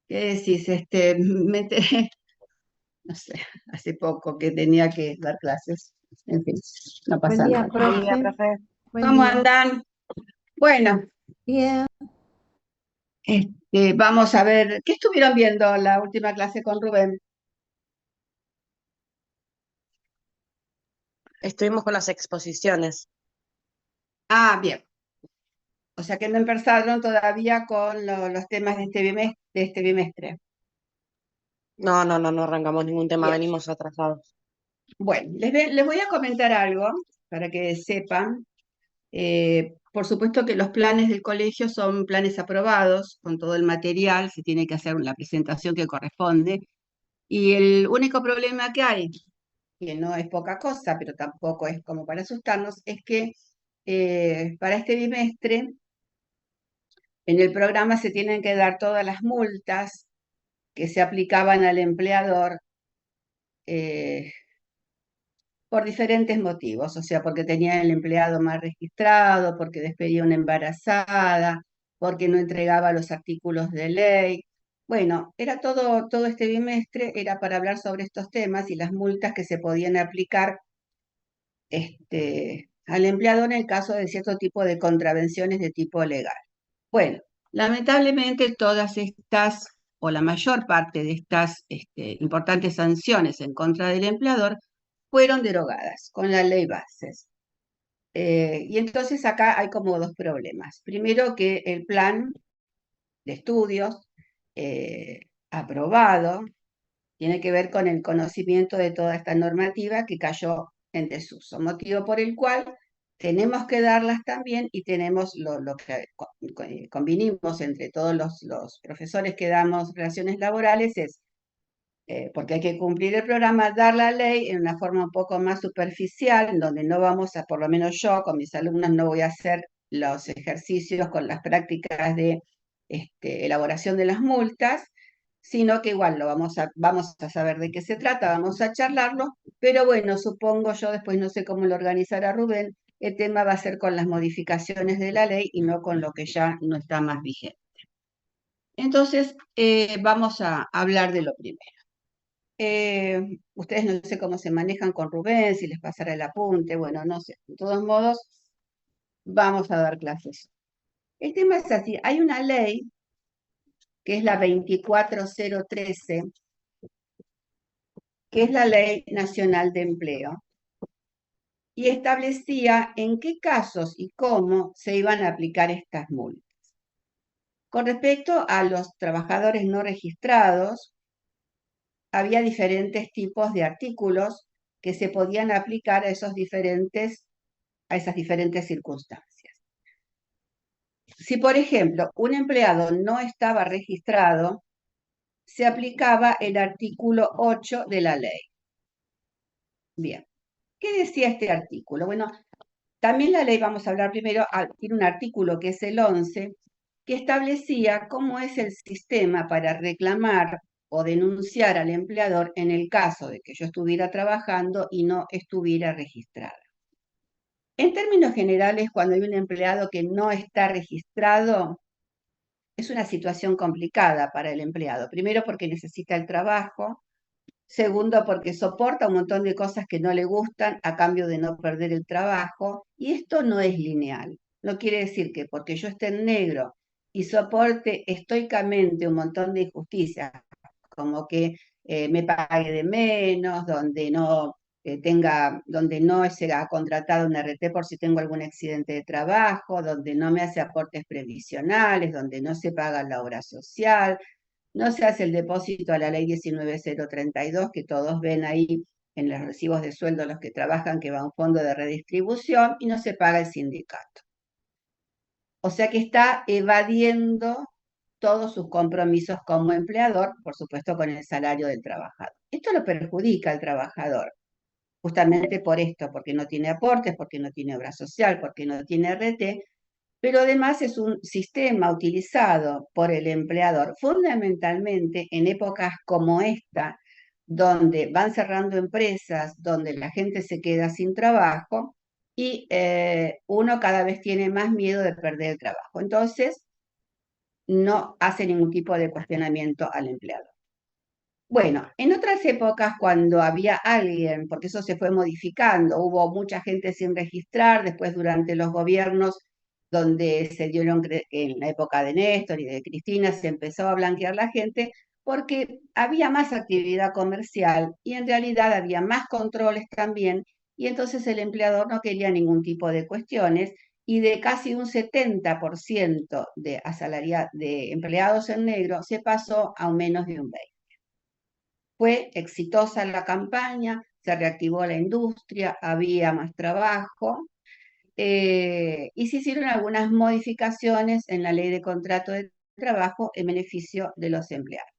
¿Qué decís? Me enteré, no sé, hace poco que tenía que dar clases. En fin, no Buen pasa día, nada. Buen día, profe. profe. Buen ¿Cómo día. andan? Bueno, Bien. vamos a ver, ¿qué estuvieron viendo la última clase con Rubén? Estuvimos con las exposiciones. Ah, bien. O sea que no empezaron todavía con los temas de este bimestre. No arrancamos ningún tema, Bien. venimos atrasados. Bueno, les voy a comentar algo para que sepan. Por supuesto que los planes del colegio son planes aprobados con todo el material, se tiene que hacer la presentación que corresponde. Y el único problema que hay, que no es poca cosa, pero tampoco es como para asustarnos, es que para este bimestre en el programa se tienen que dar todas las multas que se aplicaban al empleador eh, por diferentes motivos, o sea, porque tenía el empleado mal registrado, porque despedía a una embarazada, porque no entregaba los artículos de ley. Bueno, era todo este bimestre, era para hablar sobre estos temas y las multas que se podían aplicar al empleado en el caso de cierto tipo de contravenciones de tipo legal. Bueno, lamentablemente todas estas, o la mayor parte de estas importantes sanciones en contra del empleador, fueron derogadas con la ley bases. Y entonces acá hay como dos problemas. Primero que el plan de estudios aprobado tiene que ver con el conocimiento de toda esta normativa que cayó en desuso, motivo por el cual tenemos que darlas también y tenemos lo que convinimos entre todos los profesores que damos relaciones laborales es, porque hay que cumplir el programa, dar la ley en una forma un poco más superficial, en donde no vamos a, por lo menos yo con mis alumnos no voy a hacer los ejercicios con las prácticas de elaboración de las multas, sino que igual vamos a saber de qué se trata, vamos a charlarlo, pero bueno, supongo yo, después no sé cómo lo organizará Rubén, el tema va a ser con las modificaciones de la ley y no con lo que ya no está más vigente. Entonces, vamos a hablar de lo primero. Ustedes no sé cómo se manejan con Rubén, si les pasará el apunte, bueno, no sé. De todos modos, vamos a dar clases. El tema es así, hay una ley que es la 24013, que es la Ley Nacional de Empleo, y establecía en qué casos y cómo se iban a aplicar estas multas. Con respecto a los trabajadores no registrados, había diferentes tipos de artículos que se podían aplicar a esas diferentes circunstancias. Si, por ejemplo, un empleado no estaba registrado, se aplicaba el artículo 8 de la ley. Bien, ¿qué decía este artículo? Bueno, también la ley, vamos a hablar primero, tiene un artículo que es el 11, que establecía cómo es el sistema para reclamar o denunciar al empleador en el caso de que yo estuviera trabajando y no estuviera registrada. En términos generales, cuando hay un empleado que no está registrado, es una situación complicada para el empleado. Primero porque necesita el trabajo, segundo porque soporta un montón de cosas que no le gustan a cambio de no perder el trabajo, y esto no es lineal. No quiere decir que porque yo esté en negro y soporte estoicamente un montón de injusticias, como que me pague de menos, donde no donde no será contratado un RT por si tengo algún accidente de trabajo, donde no me hace aportes previsionales, donde no se paga la obra social, no se hace el depósito a la ley 19032, que todos ven ahí en los recibos de sueldo los que trabajan, que va a un fondo de redistribución, y no se paga el sindicato. O sea que está evadiendo todos sus compromisos como empleador, por supuesto con el salario del trabajador. Esto lo perjudica al trabajador, justamente por esto, porque no tiene aportes, porque no tiene obra social, porque no tiene RT, pero además es un sistema utilizado por el empleador fundamentalmente en épocas como esta, donde van cerrando empresas, donde la gente se queda sin trabajo y uno cada vez tiene más miedo de perder el trabajo. Entonces, no hace ningún tipo de cuestionamiento al empleador. Bueno, en otras épocas cuando había alguien, porque eso se fue modificando, hubo mucha gente sin registrar, después durante los gobiernos donde se dieron en la época de Néstor y de Cristina, se empezó a blanquear la gente porque había más actividad comercial y en realidad había más controles también, y entonces el empleador no quería ningún tipo de cuestiones, y de casi un 70% de empleados en negro se pasó a un menos de un 20%. Fue exitosa la campaña, se reactivó la industria, había más trabajo, y se hicieron algunas modificaciones en la ley de contrato de trabajo en beneficio de los empleados.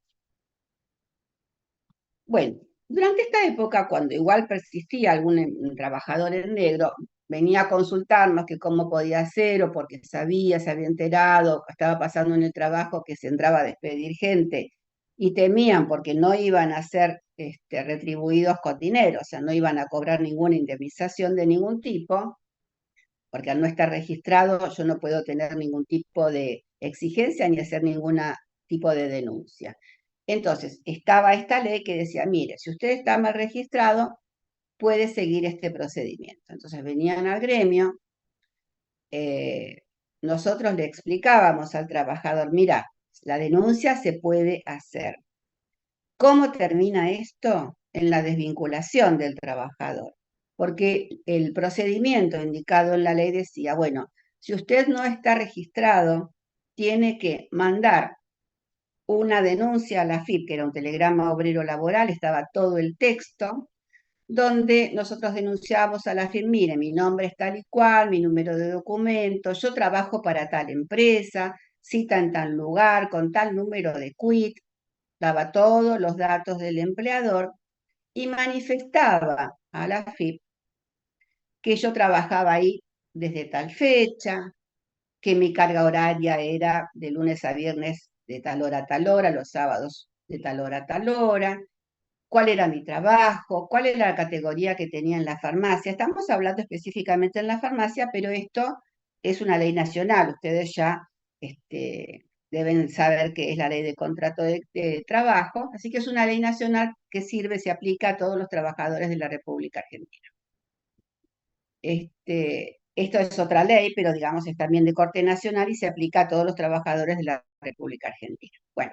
Bueno, durante esta época, cuando igual persistía algún trabajador en negro, venía a consultarnos que cómo podía hacer, o porque sabía, se había enterado, estaba pasando en el trabajo que se entraba a despedir gente, y temían porque no iban a ser retribuidos con dinero, o sea, no iban a cobrar ninguna indemnización de ningún tipo, porque al no estar registrado yo no puedo tener ningún tipo de exigencia ni hacer ningún tipo de denuncia. Entonces, estaba esta ley que decía, mire, si usted está mal registrado, puede seguir este procedimiento. Entonces venían al gremio, nosotros le explicábamos al trabajador, mira, la denuncia se puede hacer. ¿Cómo termina esto? En la desvinculación del trabajador, porque el procedimiento indicado en la ley decía, bueno, si usted no está registrado, tiene que mandar una denuncia a la AFIP, que era un telegrama obrero laboral, estaba todo el texto, donde nosotros denunciábamos a la AFIP, mire, mi nombre es tal y cual, mi número de documento, yo trabajo para tal empresa, cita en tal lugar, con tal número de quit, daba todos los datos del empleador y manifestaba a la AFIP que yo trabajaba ahí desde tal fecha, que mi carga horaria era de lunes a viernes de tal hora a tal hora, los sábados de tal hora a tal hora, cuál era mi trabajo, cuál era la categoría que tenía en la farmacia. Estamos hablando específicamente en la farmacia, pero esto es una ley nacional. Ustedes ya deben saber que es la ley de contrato de trabajo, así que es una ley nacional que sirve, se aplica a todos los trabajadores de la República Argentina. Esto es otra ley, pero digamos es también de corte nacional y se aplica a todos los trabajadores de la República Argentina. Bueno,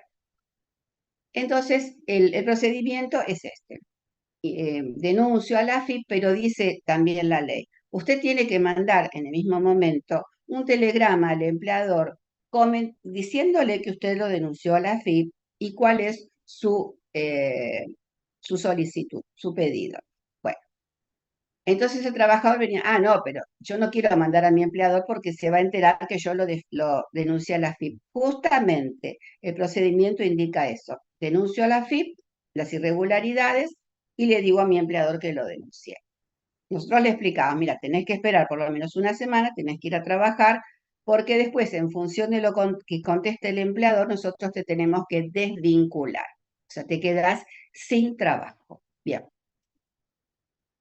entonces el procedimiento es este. Denuncio a la AFIP, pero dice también la ley, usted tiene que mandar en el mismo momento un telegrama al empleador diciéndole que usted lo denunció a la AFIP y cuál es su solicitud, su pedido. Bueno, entonces el trabajador venía, no, pero yo no quiero mandar a mi empleador porque se va a enterar que yo lo denuncié a la AFIP. Justamente el procedimiento indica eso. Denuncio a la AFIP las irregularidades y le digo a mi empleador que lo denuncie. Nosotros le explicamos, mira, tenés que esperar por lo menos una semana, tenés que ir a trabajar, porque después, en función de lo que conteste el empleador, nosotros te tenemos que desvincular. O sea, te quedas sin trabajo. Bien.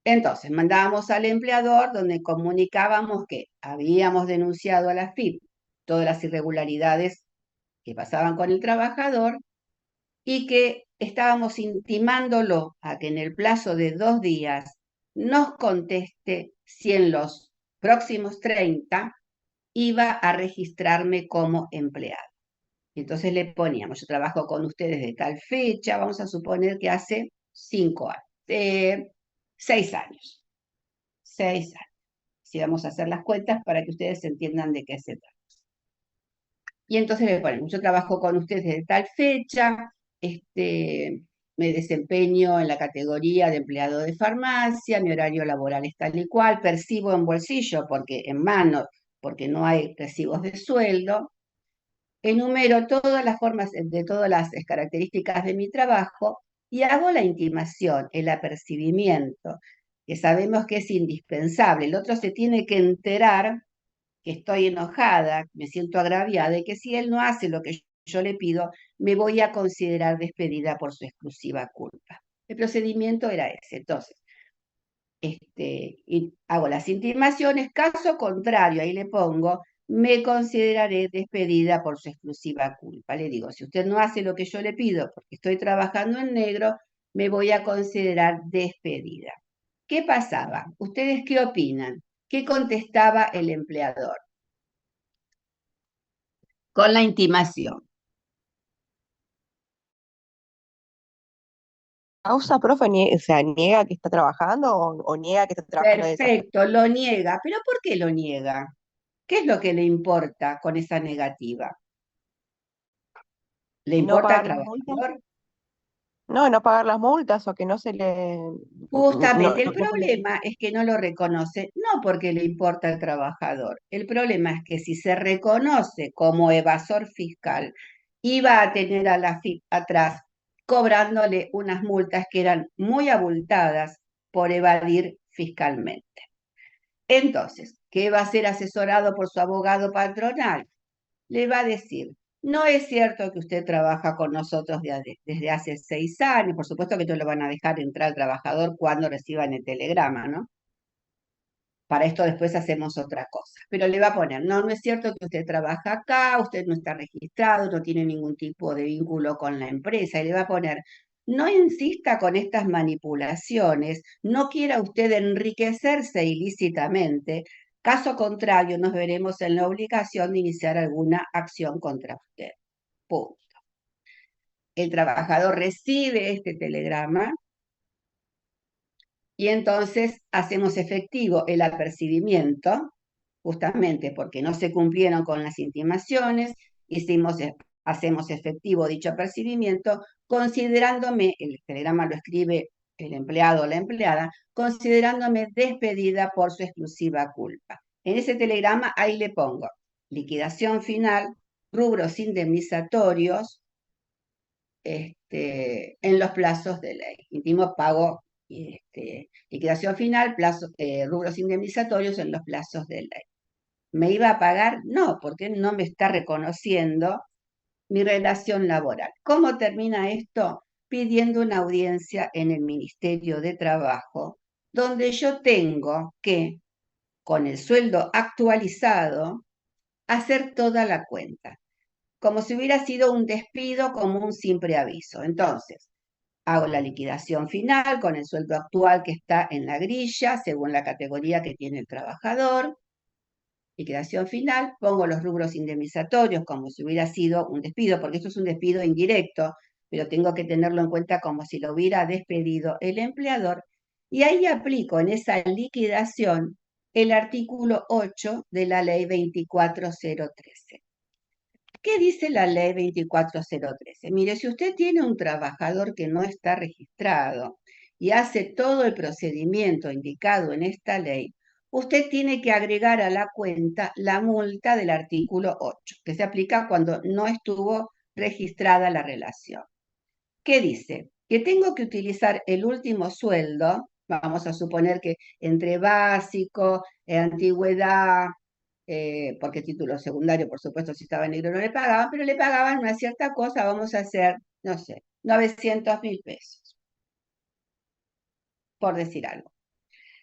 Entonces, mandábamos al empleador donde comunicábamos que habíamos denunciado a la FIP todas las irregularidades que pasaban con el trabajador y que estábamos intimándolo a que en el plazo de 2 días nos conteste si en los próximos 30 iba a registrarme como empleado. Entonces le poníamos, yo trabajo con ustedes de tal fecha, vamos a suponer que hace 5 años, 6 años. 6 años. Si vamos a hacer las cuentas para que ustedes entiendan de qué se trata. Y entonces le ponemos, yo trabajo con ustedes desde tal fecha, me desempeño en la categoría de empleado de farmacia, mi horario laboral es tal y cual, percibo en bolsillo, porque en mano, porque no hay recibos de sueldo, enumero todas las formas, de todas las características de mi trabajo y hago la intimación, el apercibimiento, que sabemos que es indispensable. El otro se tiene que enterar que estoy enojada, me siento agraviada y que si él no hace lo que yo le pido, me voy a considerar despedida por su exclusiva culpa. El procedimiento era ese. Entonces, y hago las intimaciones, caso contrario, ahí le pongo, me consideraré despedida por su exclusiva culpa. Le digo, si usted no hace lo que yo le pido porque estoy trabajando en negro, me voy a considerar despedida. ¿Qué pasaba? ¿Ustedes qué opinan? ¿Qué contestaba el empleador? Con la intimación. Causa, profe, o sea, niega que está trabajando o niega que está trabajando de esa forma. Perfecto, lo niega. ¿Pero por qué lo niega? ¿Qué es lo que le importa con esa negativa? ¿Le No importa al pagar las multas. trabajador? No, no pagar las multas o que no se le... Justamente, el no se le- problema es que no lo reconoce, no porque le importa al trabajador. El problema es que si se reconoce como evasor fiscal, iba a tener a la FIP atrás cobrándole unas multas que eran muy abultadas por evadir fiscalmente. Entonces, ¿qué va a ser asesorado por su abogado patronal? Le va a decir, no es cierto que usted trabaja con nosotros desde hace 6 años, por supuesto que no lo van a dejar entrar al trabajador cuando reciban el telegrama, ¿no? Para esto después hacemos otra cosa. Pero le va a poner, no, no es cierto que usted trabaja acá, usted no está registrado, no tiene ningún tipo de vínculo con la empresa. Y le va a poner, no insista con estas manipulaciones, no quiera usted enriquecerse ilícitamente. Caso contrario, nos veremos en la obligación de iniciar alguna acción contra usted. Punto. El trabajador recibe este telegrama y entonces hacemos efectivo el apercibimiento, justamente porque no se cumplieron con las intimaciones, hacemos efectivo dicho apercibimiento, considerándome, el telegrama lo escribe el empleado o la empleada, considerándome despedida por su exclusiva culpa. En ese telegrama ahí le pongo liquidación final, rubros indemnizatorios, en los plazos de ley. Intimo pago, liquidación final, rubros indemnizatorios en los plazos de ley. ¿Me iba a pagar? No, porque no me está reconociendo mi relación laboral. ¿Cómo termina esto? Pidiendo una audiencia en el Ministerio de Trabajo, donde yo tengo que, con el sueldo actualizado, hacer toda la cuenta, como si hubiera sido un despido común sin preaviso. Entonces, hago la liquidación final con el sueldo actual que está en la grilla, según la categoría que tiene el trabajador. Liquidación final, pongo los rubros indemnizatorios como si hubiera sido un despido, porque esto es un despido indirecto, pero tengo que tenerlo en cuenta como si lo hubiera despedido el empleador. Y ahí aplico en esa liquidación el artículo 8 de la ley 24013. ¿Qué dice la ley 24013? Mire, si usted tiene un trabajador que no está registrado y hace todo el procedimiento indicado en esta ley, usted tiene que agregar a la cuenta la multa del artículo 8, que se aplica cuando no estuvo registrada la relación. ¿Qué dice? Que tengo que utilizar el último sueldo, vamos a suponer que entre básico, antigüedad, porque título secundario, por supuesto, si estaba en negro no le pagaban, pero le pagaban una cierta cosa, vamos a hacer, no sé, 900.000 pesos, por decir algo.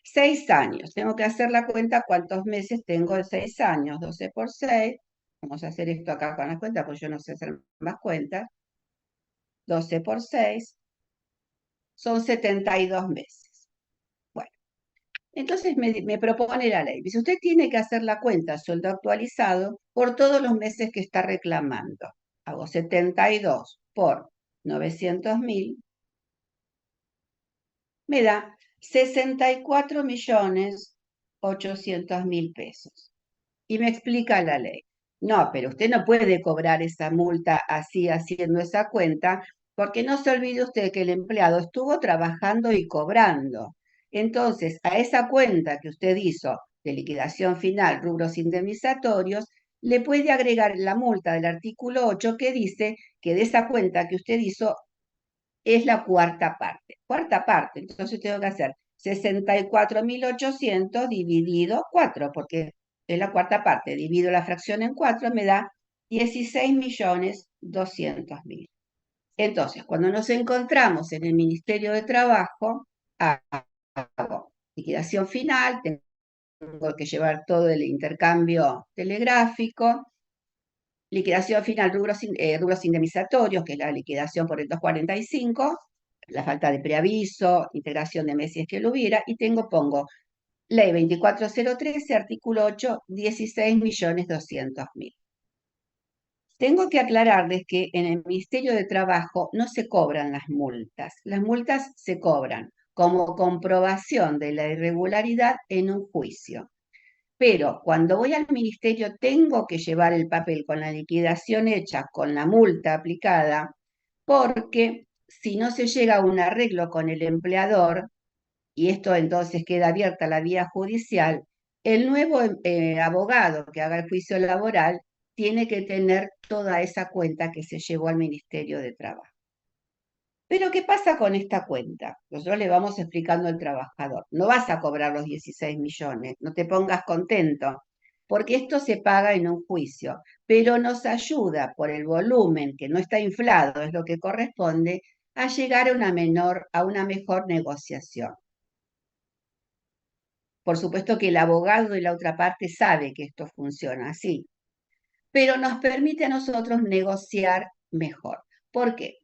6 años, tengo que hacer la cuenta cuántos meses tengo de 6 años, 12 por 6, vamos a hacer esto acá con las cuentas, pues yo no sé hacer más cuentas, 12 por 6, son 72 meses. Bueno, entonces me propone la ley. Dice, usted tiene que hacer la cuenta sueldo actualizado por todos los meses que está reclamando. Hago 72 por 900.000, me da 64.800.000 pesos. Y me explica la ley. No, pero usted no puede cobrar esa multa así haciendo esa cuenta, porque no se olvide usted que el empleado estuvo trabajando y cobrando. Entonces, a esa cuenta que usted hizo de liquidación final, rubros indemnizatorios, le puede agregar la multa del artículo 8 que dice que de esa cuenta que usted hizo es la cuarta parte. Cuarta parte, entonces tengo que hacer 64.800 dividido 4, porque es la cuarta parte. Divido la fracción en 4, me da 16.200.000. Entonces, cuando nos encontramos en el Ministerio de Trabajo, hago liquidación final, tengo tengo que llevar todo el intercambio telegráfico, liquidación final, rubros indemnizatorios, que es la liquidación por el 245, la falta de preaviso, integración de mes si es que lo hubiera, y pongo ley 24013, artículo 8, 16.200.000. Tengo que aclararles que en el Ministerio de Trabajo no se cobran las multas. Las multas se cobran como comprobación de la irregularidad en un juicio. Pero cuando voy al ministerio tengo que llevar el papel con la liquidación hecha, con la multa aplicada, porque si no se llega a un arreglo con el empleador, y esto entonces queda abierta la vía judicial, el nuevo abogado que haga el juicio laboral tiene que tener toda esa cuenta que se llevó al Ministerio de Trabajo. Pero ¿qué pasa con esta cuenta? Nosotros le vamos explicando al trabajador, no vas a cobrar los 16 millones, no te pongas contento, porque esto se paga en un juicio, pero nos ayuda por el volumen que no está inflado, es lo que corresponde, a llegar a una mejor negociación. Por supuesto que el abogado de la otra parte sabe que esto funciona así, pero nos permite a nosotros negociar mejor. ¿Por qué?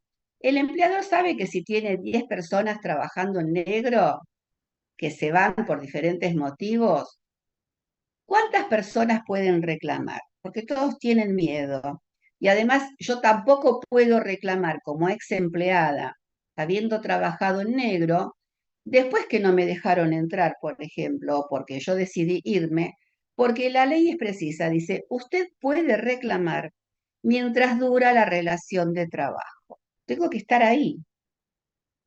El empleador sabe que si tiene 10 personas trabajando en negro, que se van por diferentes motivos, ¿cuántas personas pueden reclamar? Porque todos tienen miedo. Y además yo tampoco puedo reclamar como ex empleada, habiendo trabajado en negro, después que no me dejaron entrar, por ejemplo, porque yo decidí irme, porque la ley es precisa, dice, usted puede reclamar mientras dura la relación de trabajo. Tengo que estar ahí.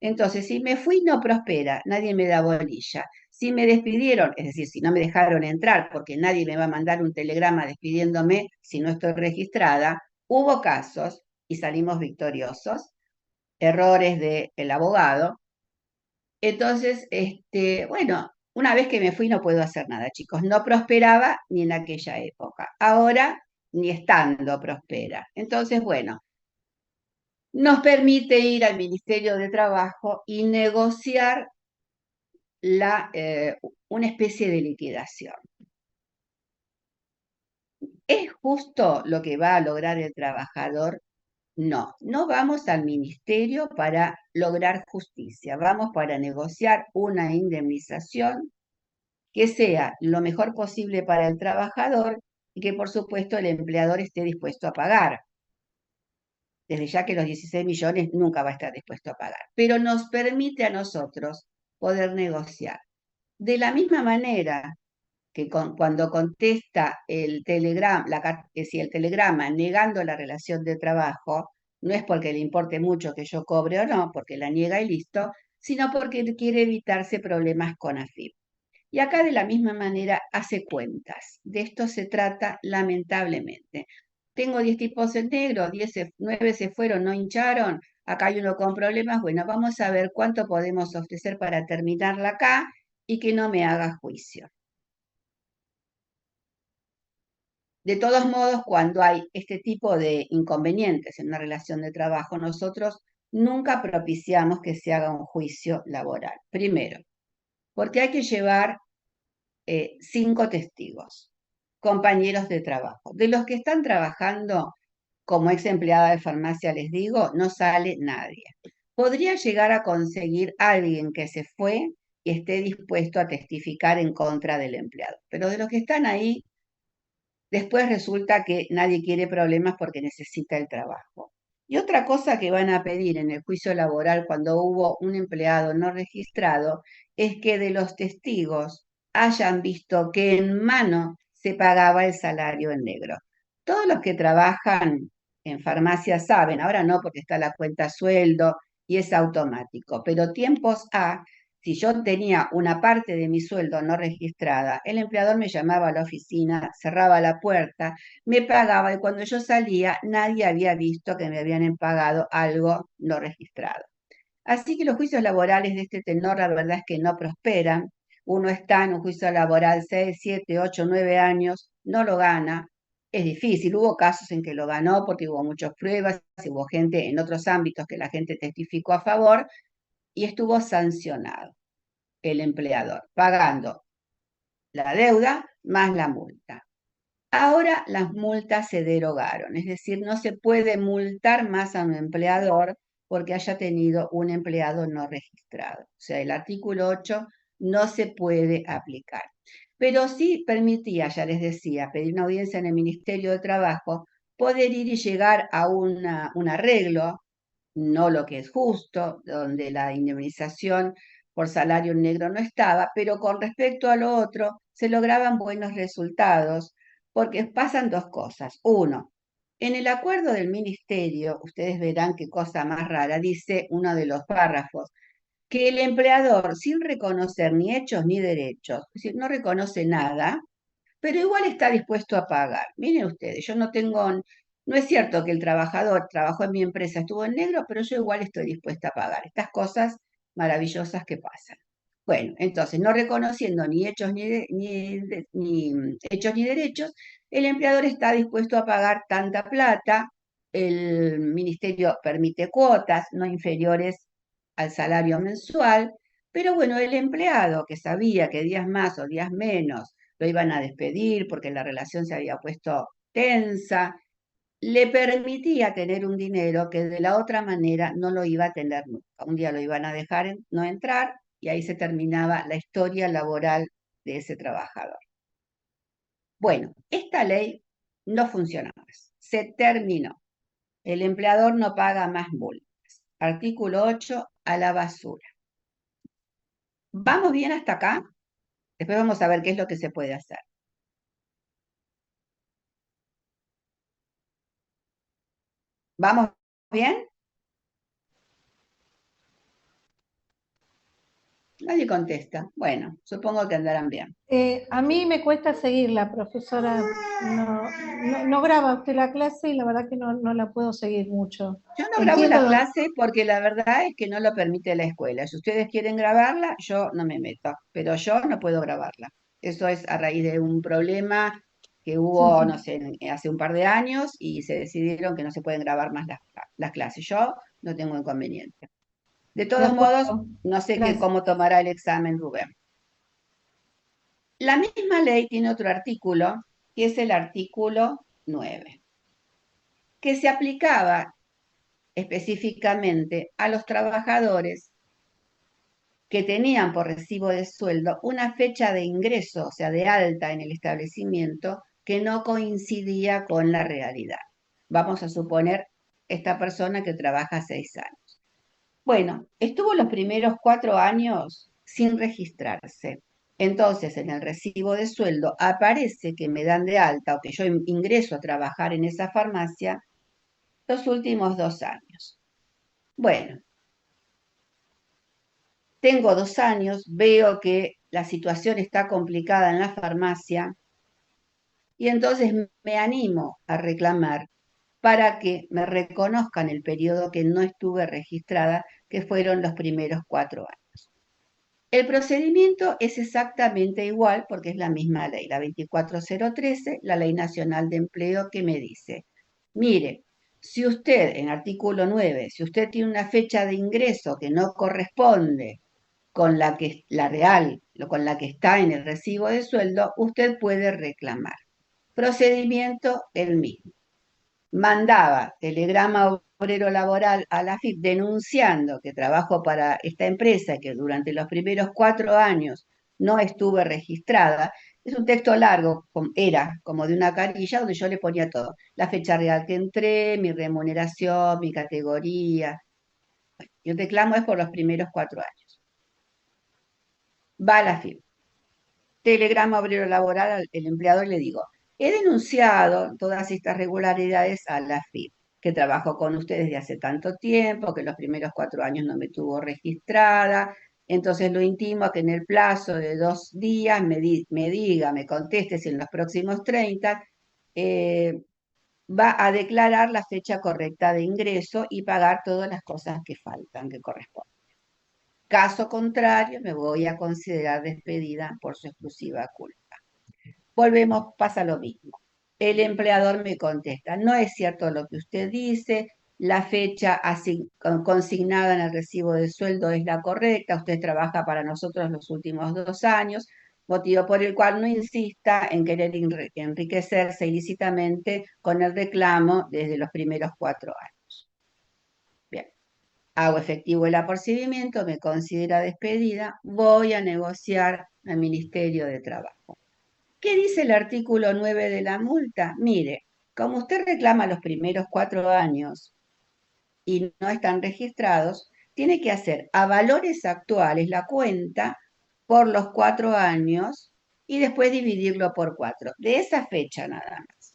Entonces, si me fui, no prospera, nadie me da bolilla. Si me despidieron, es decir, si no me dejaron entrar, porque nadie me va a mandar un telegrama despidiéndome si no estoy registrada, hubo casos y salimos victoriosos, errores del abogado. Entonces, bueno, una vez que me fui no puedo hacer nada, chicos. No prosperaba ni en aquella época. Ahora ni estando prospera. Entonces, bueno, nos permite ir al Ministerio de Trabajo y negociar una especie de liquidación. ¿Es justo lo que va a lograr el trabajador? No, no vamos al ministerio para lograr justicia, vamos para negociar una indemnización que sea lo mejor posible para el trabajador y que por supuesto el empleador esté dispuesto a pagar. Desde ya que los 16 millones nunca va a estar dispuesto a pagar, pero nos permite a nosotros poder negociar. De la misma manera que cuando contesta el telegrama, el telegrama negando la relación de trabajo, no es porque le importe mucho que yo cobre o no, porque la niega y listo, sino porque quiere evitarse problemas con AFIP. Y acá de la misma manera hace cuentas. De esto se trata lamentablemente. Tengo 10 tipos en negro, 9 se fueron, no hincharon, acá hay uno con problemas, bueno, vamos a ver cuánto podemos ofrecer para terminarla acá y que no me haga juicio. De todos modos, cuando hay este tipo de inconvenientes en una relación de trabajo, nosotros nunca propiciamos que se haga un juicio laboral. Primero, porque hay que llevar 5 testigos, compañeros de trabajo. De los que están trabajando como ex empleada de farmacia, les digo, no sale nadie. Podría llegar a conseguir alguien que se fue y esté dispuesto a testificar en contra del empleado. Pero de los que están ahí, después resulta que nadie quiere problemas porque necesita el trabajo. Y otra cosa que van a pedir en el juicio laboral cuando hubo un empleado no registrado es que de los testigos hayan visto que en mano se pagaba el salario en negro. Todos los que trabajan en farmacia saben, ahora no porque está la cuenta sueldo y es automático, pero tiempos si yo tenía una parte de mi sueldo no registrada, el empleador me llamaba a la oficina, cerraba la puerta, me pagaba y cuando yo salía nadie había visto que me habían pagado algo no registrado. Así que los juicios laborales de este tenor, la verdad es que no prosperan. Uno está en un juicio laboral 6, 7, 8, 9 años, no lo gana. Es difícil, hubo casos en que lo ganó porque hubo muchas pruebas, hubo gente en otros ámbitos que la gente testificó a favor y estuvo sancionado el empleador, pagando la deuda más la multa. Ahora las multas se derogaron, es decir, no se puede multar más a un empleador porque haya tenido un empleado no registrado. O sea, el artículo 8 no se puede aplicar. Pero sí permitía, ya les decía, pedir una audiencia en el Ministerio de Trabajo, poder ir y llegar a un arreglo, no lo que es justo, donde la indemnización por salario negro no estaba, pero con respecto a lo otro se lograban buenos resultados, porque pasan dos cosas. Uno, en el acuerdo del ministerio, ustedes verán qué cosa más rara, dice uno de los párrafos, que el empleador, sin reconocer ni hechos ni derechos, es decir, no reconoce nada, pero igual está dispuesto a pagar. Miren ustedes, yo no tengo, no es cierto que el trabajador trabajó en mi empresa, estuvo en negro, pero yo igual estoy dispuesta a pagar. Estas cosas maravillosas que pasan. Bueno, entonces, no reconociendo ni hechos ni hechos ni derechos, el empleador está dispuesto a pagar tanta plata, el ministerio permite cuotas no inferiores al salario mensual, pero bueno, el empleado que sabía que días más o días menos lo iban a despedir porque la relación se había puesto tensa, le permitía tener un dinero que de la otra manera no lo iba a tener nunca. Un día lo iban a dejar no entrar y ahí se terminaba la historia laboral de ese trabajador. Bueno, esta ley no funciona más. Se terminó. El empleador no paga más multas. Artículo 8, a la basura. ¿Vamos bien hasta acá? Después vamos a ver qué es lo que se puede hacer. ¿Vamos bien? Nadie contesta. Bueno, supongo que andarán bien. A mí me cuesta seguirla, profesora. No graba usted la clase y la verdad que no la puedo seguir mucho. Yo no grabo la clase porque la verdad es que no lo permite la escuela. Si ustedes quieren grabarla, yo no me meto, pero yo no puedo grabarla. Eso es a raíz de un problema que hubo, Sí. no sé, hace un par de años y se decidieron que no se pueden grabar más las clases. Yo no tengo inconveniente. De De todos modos, acuerdo. no sé Gracias. cómo tomará el examen Rubén. La misma ley tiene otro artículo, que es el artículo 9, que se aplicaba específicamente a los trabajadores que tenían por recibo de sueldo una fecha de ingreso, o sea, de alta en el establecimiento, que no coincidía con la realidad. Vamos a suponer esta persona que trabaja 6 años. Bueno, estuvo los primeros 4 años sin registrarse. Entonces, en el recibo de sueldo aparece que me dan de alta o que yo ingreso a trabajar en esa farmacia los últimos 2 años. Bueno, tengo 2 años, veo que la situación está complicada en la farmacia y entonces me animo a reclamar para que me reconozcan el periodo que no estuve registrada, que fueron los primeros 4 años. El procedimiento es exactamente igual porque es la misma ley, la 24013, la Ley Nacional de Empleo, que me dice, mire, si usted, en artículo 9, si usted tiene una fecha de ingreso que no corresponde con la real, con la que está en el recibo de sueldo, usted puede reclamar. Procedimiento el mismo. Mandaba telegrama obrero laboral a la AFIP denunciando que trabajo para esta empresa que durante los primeros 4 años no estuve registrada. Es un texto largo, era como de una carilla donde yo le ponía todo. La fecha real que entré, mi remuneración, mi categoría. Y el reclamo es por los primeros 4 años. Va a la AFIP. Telegrama obrero laboral, el empleador le digo, he denunciado todas estas regularidades a la AFIP, que trabajo con ustedes de hace tanto tiempo, que los primeros 4 años no me tuvo registrada, entonces lo intimo a que en el plazo de 2 días me conteste si en los próximos 30 va a declarar la fecha correcta de ingreso y pagar todas las cosas que faltan, que corresponden. Caso contrario, me voy a considerar despedida por su exclusiva culpa. Volvemos, pasa lo mismo. El empleador me contesta, no es cierto lo que usted dice, la fecha consignada en el recibo de sueldo es la correcta, usted trabaja para nosotros los últimos 2 años, motivo por el cual no insista en querer enriquecerse ilícitamente con el reclamo desde los primeros 4 años. Bien, hago efectivo el apercibimiento, me considera despedida, voy a negociar al Ministerio de Trabajo. ¿Qué dice el artículo 9 de la multa? Mire, como usted reclama los primeros 4 años y no están registrados, tiene que hacer a valores actuales la cuenta por los 4 años y después dividirlo por 4. De esa fecha nada más.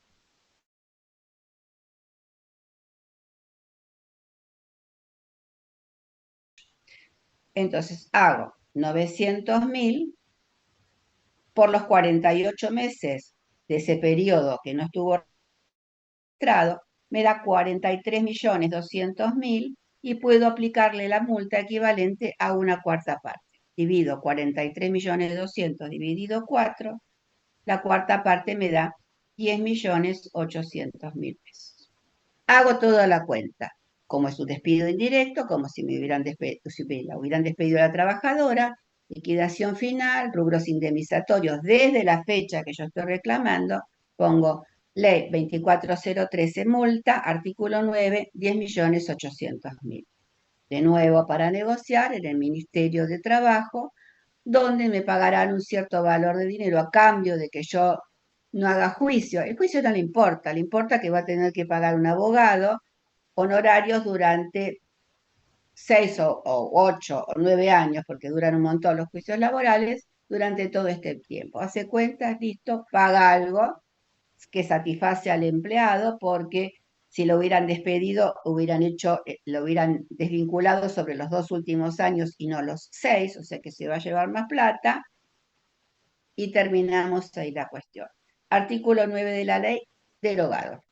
Entonces hago 900.000 por los 48 meses de ese periodo que no estuvo registrado, me da 43.200.000 y puedo aplicarle la multa equivalente a una cuarta parte. Divido 43.200.000 dividido 4, la cuarta parte me da 10.800.000 pesos. Hago toda la cuenta, como es un despido indirecto, como si me hubieran despedido, a la trabajadora, liquidación final, rubros indemnizatorios desde la fecha que yo estoy reclamando, pongo ley 24013, multa, artículo 9, 10.800.000. De nuevo, para negociar en el Ministerio de Trabajo, donde me pagarán un cierto valor de dinero a cambio de que yo no haga juicio. El juicio no le importa que va a tener que pagar un abogado honorarios durante 6 o 8 o 9 años, porque duran un montón los juicios laborales, durante todo este tiempo. Hace cuentas, listo, paga algo que satisface al empleado, porque si lo hubieran despedido, lo hubieran desvinculado sobre los 2 últimos años y no los 6, o sea que se va a llevar más plata, y terminamos ahí la cuestión. Artículo 9 de la ley, derogado.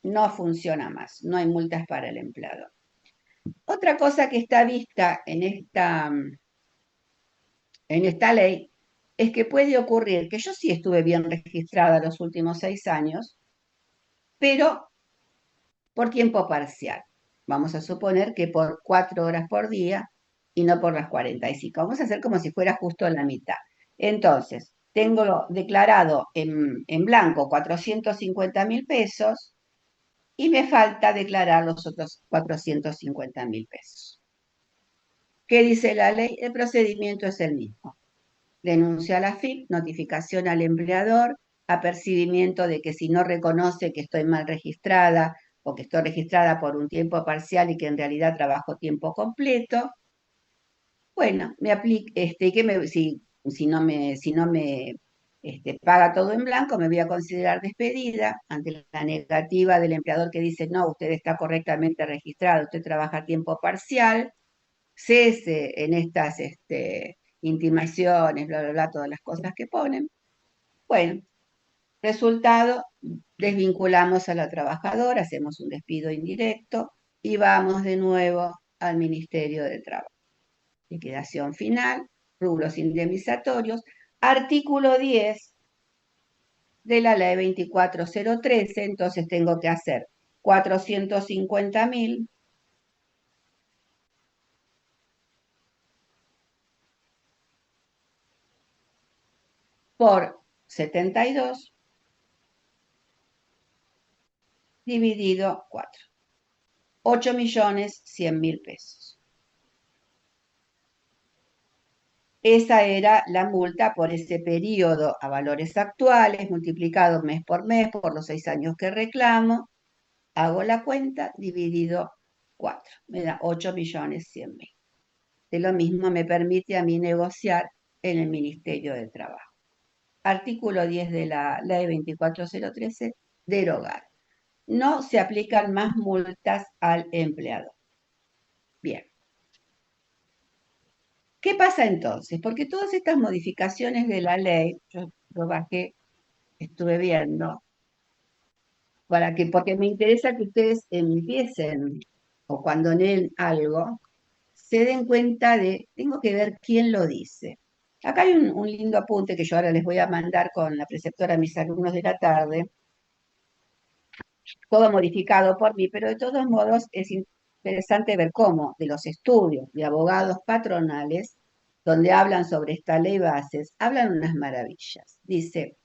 No funciona más, no hay multas para el empleado. Otra cosa que está vista en esta ley es que puede ocurrir que yo sí estuve bien registrada los últimos 6 años, pero por tiempo parcial. Vamos a suponer que por 4 horas por día y no por las 45. Vamos a hacer como si fuera justo la mitad. Entonces, tengo declarado en blanco 450.000 pesos y me falta declarar los otros 450.000 pesos. ¿Qué dice la ley? El procedimiento es el mismo. Denuncia a la AFIP, notificación al empleador, apercibimiento de que si no reconoce que estoy mal registrada o que estoy registrada por un tiempo parcial y que en realidad trabajo tiempo completo, bueno, me aplica, si no me paga todo en blanco, me voy a considerar despedida ante la negativa del empleador que dice, no, usted está correctamente registrado, usted trabaja a tiempo parcial, cese en estas intimaciones, bla, bla, bla, todas las cosas que ponen. Bueno, resultado, desvinculamos a la trabajadora, hacemos un despido indirecto y vamos de nuevo al Ministerio de Trabajo. Liquidación final, rubros indemnizatorios, artículo 10 de la ley 24013, entonces tengo que hacer 450.000 por 72 dividido 4. 8.100.000 pesos. Esa era la multa por ese periodo a valores actuales, multiplicado mes por los 6 años que reclamo. Hago la cuenta, dividido 4. Me da 8.100.000. De lo mismo me permite a mí negociar en el Ministerio de Trabajo. Artículo 10 de la ley 24013, derogar. No se aplican más multas al empleador. Bien. ¿Qué pasa entonces? Porque todas estas modificaciones de la ley, yo lo bajé, estuve viendo, porque me interesa que ustedes empiecen, o cuando leen algo, se den cuenta tengo que ver quién lo dice. Acá hay un lindo apunte que yo ahora les voy a mandar con la preceptora a mis alumnos de la tarde, todo modificado por mí, pero de todos modos es interesante ver cómo de los estudios de abogados patronales, donde hablan sobre esta ley bases, hablan unas maravillas. Dice,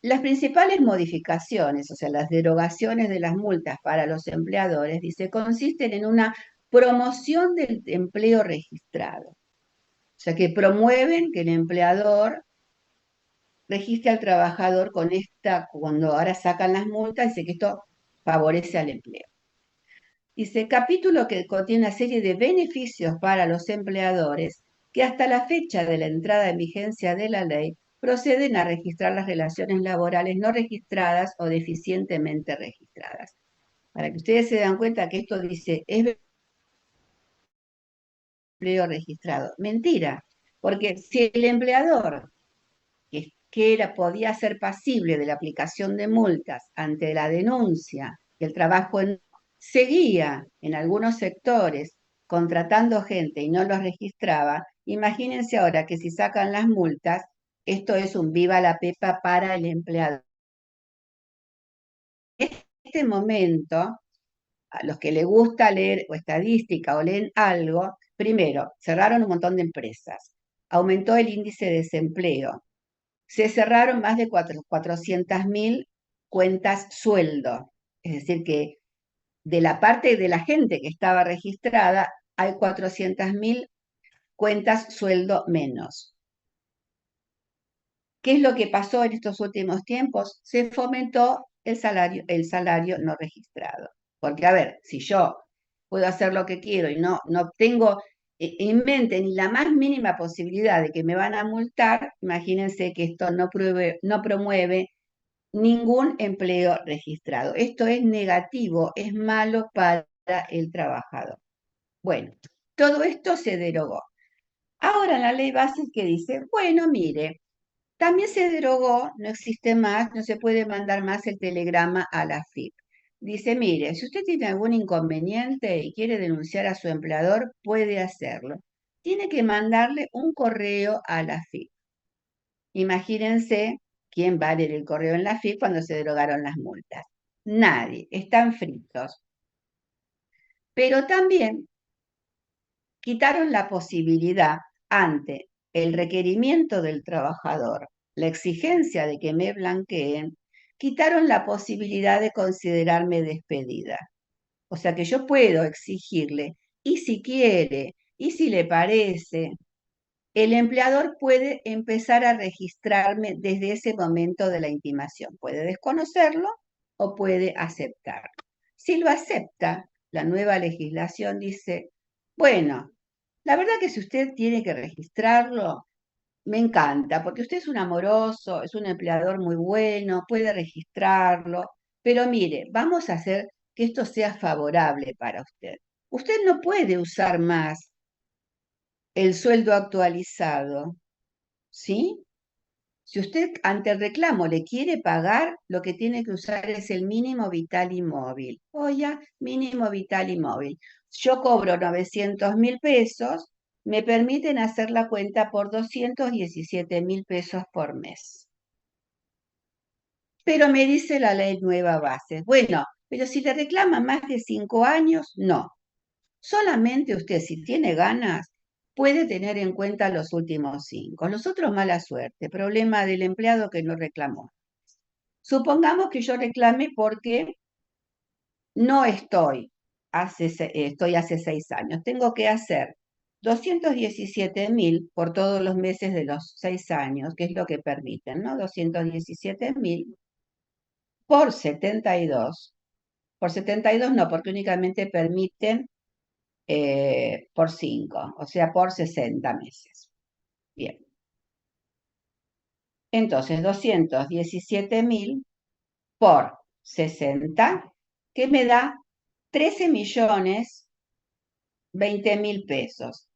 las principales modificaciones, o sea, las derogaciones de las multas para los empleadores, dice, consisten en una promoción del empleo registrado. O sea, que promueven que el empleador registre al trabajador con cuando ahora sacan las multas, dice que esto favorece al empleo. Dice, capítulo que contiene una serie de beneficios para los empleadores que hasta la fecha de la entrada en vigencia de la ley proceden a registrar las relaciones laborales no registradas o deficientemente registradas. Para que ustedes se den cuenta que esto dice, es empleo registrado. Mentira, porque si el empleador podía ser pasible de la aplicación de multas ante la denuncia que el trabajo seguía en algunos sectores contratando gente y no los registraba, imagínense ahora que si sacan las multas, esto es un viva la pepa para el empleador. En este momento, a los que les gusta leer o estadística o leen algo, primero, cerraron un montón de empresas, aumentó el índice de desempleo, se cerraron más de 400.000 cuentas sueldo, es decir que de la parte de la gente que estaba registrada, hay 400.000 cuentas sueldo menos. ¿Qué es lo que pasó en estos últimos tiempos? Se fomentó el salario no registrado. Porque, a ver, si yo puedo hacer lo que quiero y no tengo en mente ni la más mínima posibilidad de que me van a multar, imagínense que esto no promueve ningún empleo registrado. Esto es negativo, es malo para el trabajador. Bueno, todo esto se derogó. Ahora la ley base que dice, bueno, mire, también se derogó, no existe más, no se puede mandar más el telegrama a la AFIP. Dice, mire, si usted tiene algún inconveniente y quiere denunciar a su empleador, puede hacerlo. Tiene que mandarle un correo a la AFIP. Imagínense quién va a leer el correo en la AFIP cuando se derogaron las multas. Nadie, están fritos. Pero también quitaron la posibilidad ante el requerimiento del trabajador, la exigencia de que me blanqueen, quitaron la posibilidad de considerarme despedida. O sea que yo puedo exigirle, y si quiere, y si le parece, el empleador puede empezar a registrarme desde ese momento de la intimación. Puede desconocerlo o puede aceptarlo. Si lo acepta, la nueva legislación dice, bueno, la verdad que si usted tiene que registrarlo, me encanta, porque usted es un amoroso, es un empleador muy bueno, puede registrarlo, pero mire, vamos a hacer que esto sea favorable para usted. Usted no puede usar más el sueldo actualizado, ¿sí? Si usted ante el reclamo le quiere pagar, lo que tiene que usar es el mínimo vital y móvil. Oye, mínimo vital y móvil. Yo cobro 900.000 pesos, me permiten hacer la cuenta por 217.000 pesos por mes. Pero me dice la ley nueva base. Bueno, pero si le reclama más de 5 años, no. Solamente usted, si tiene ganas, puede tener en cuenta los últimos 5. Los otros, mala suerte, problema del empleado que no reclamó. Supongamos que yo reclame porque no estoy hace 6 años. Tengo que hacer 217.000 por todos los meses de los 6 años, que es lo que permiten, ¿no? 217.000 por 72. Por 72 no, porque únicamente permiten por 5, o sea, por 60 meses. Bien. Entonces, 217.000 por 60, que me da 13.020.000 pesos.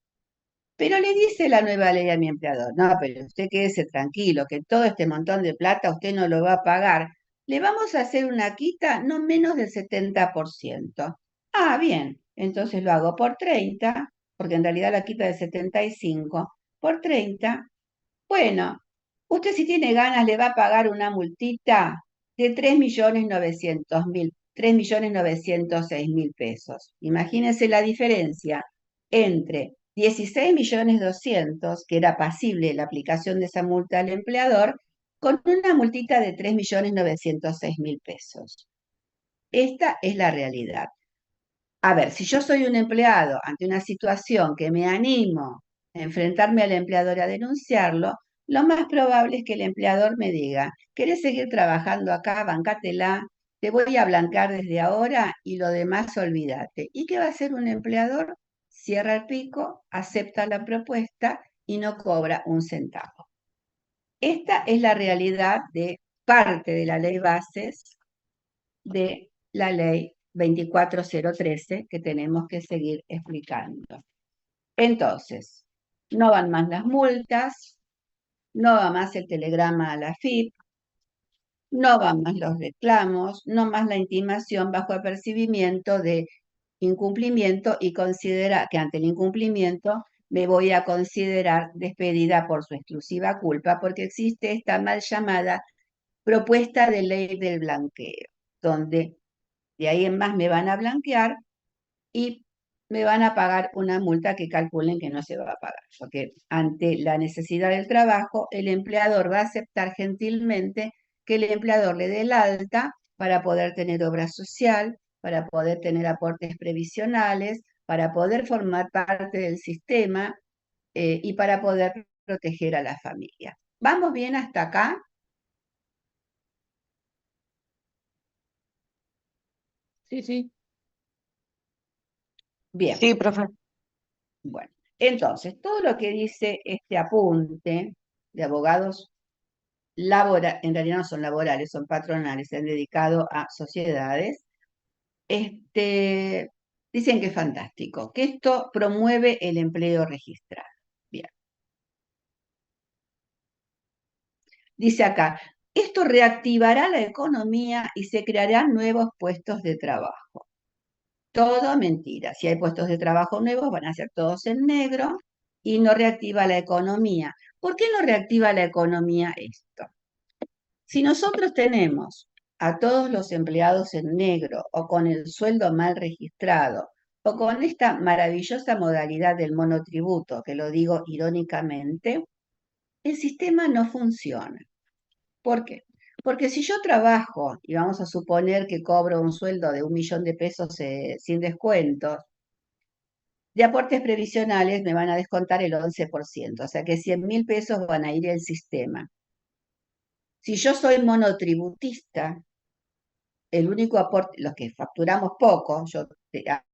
Pero le dice la nueva ley a mi empleador, no, pero usted quédese tranquilo, que todo este montón de plata usted no lo va a pagar. Le vamos a hacer una quita no menos del 70%. Ah, bien, entonces lo hago por 30, porque en realidad la quita de 75 por 30. Bueno, usted si tiene ganas le va a pagar una multita de 3.906.000 pesos. Imagínense la diferencia entre 16.200.000, que era pasible la aplicación de esa multa al empleador, con una multita de 3.906.000 pesos. Esta es la realidad. A ver, si yo soy un empleado ante una situación que me animo a enfrentarme al empleador y a denunciarlo, lo más probable es que el empleador me diga, ¿querés seguir trabajando acá? Bancátela, te voy a blanquear desde ahora y lo demás olvídate. ¿Y qué va a hacer un empleador? Cierra el pico, acepta la propuesta y no cobra un centavo. Esta es la realidad de parte de la ley bases de la ley 24013 que tenemos que seguir explicando. Entonces, no van más las multas, no va más el telegrama a la FIP, no van más los reclamos, no más la intimación bajo apercibimiento de incumplimiento y considera que ante el incumplimiento me voy a considerar despedida por su exclusiva culpa porque existe esta mal llamada propuesta de ley del blanqueo, donde de ahí en más me van a blanquear y me van a pagar una multa que calculen que no se va a pagar, porque ante la necesidad del trabajo, el empleador va a aceptar gentilmente que el empleador le dé el alta para poder tener obra social, para poder tener aportes previsionales, para poder formar parte del sistema y para poder proteger a la familia. ¿Vamos bien hasta acá? Sí, sí. Bien. Sí, profe. Bueno, entonces, todo lo que dice este apunte de abogados en realidad no son laborales, son patronales, se han dedicado a sociedades, dicen que es fantástico, que esto promueve el empleo registrado. Bien. Dice acá, esto reactivará la economía y se crearán nuevos puestos de trabajo. Todo mentira. Si hay puestos de trabajo nuevos, van a ser todos en negro y no reactiva la economía. ¿Por qué no reactiva la economía esto? Si nosotros tenemos a todos los empleados en negro o con el sueldo mal registrado o con esta maravillosa modalidad del monotributo, que lo digo irónicamente, el sistema no funciona. ¿Por qué? Porque si yo trabajo, y vamos a suponer que cobro un sueldo de 1.000.000 de pesos sin descuentos, de aportes previsionales me van a descontar el 11%, o sea que 100.000 pesos van a ir al sistema. Si yo soy monotributista, el único aporte, los que facturamos poco, yo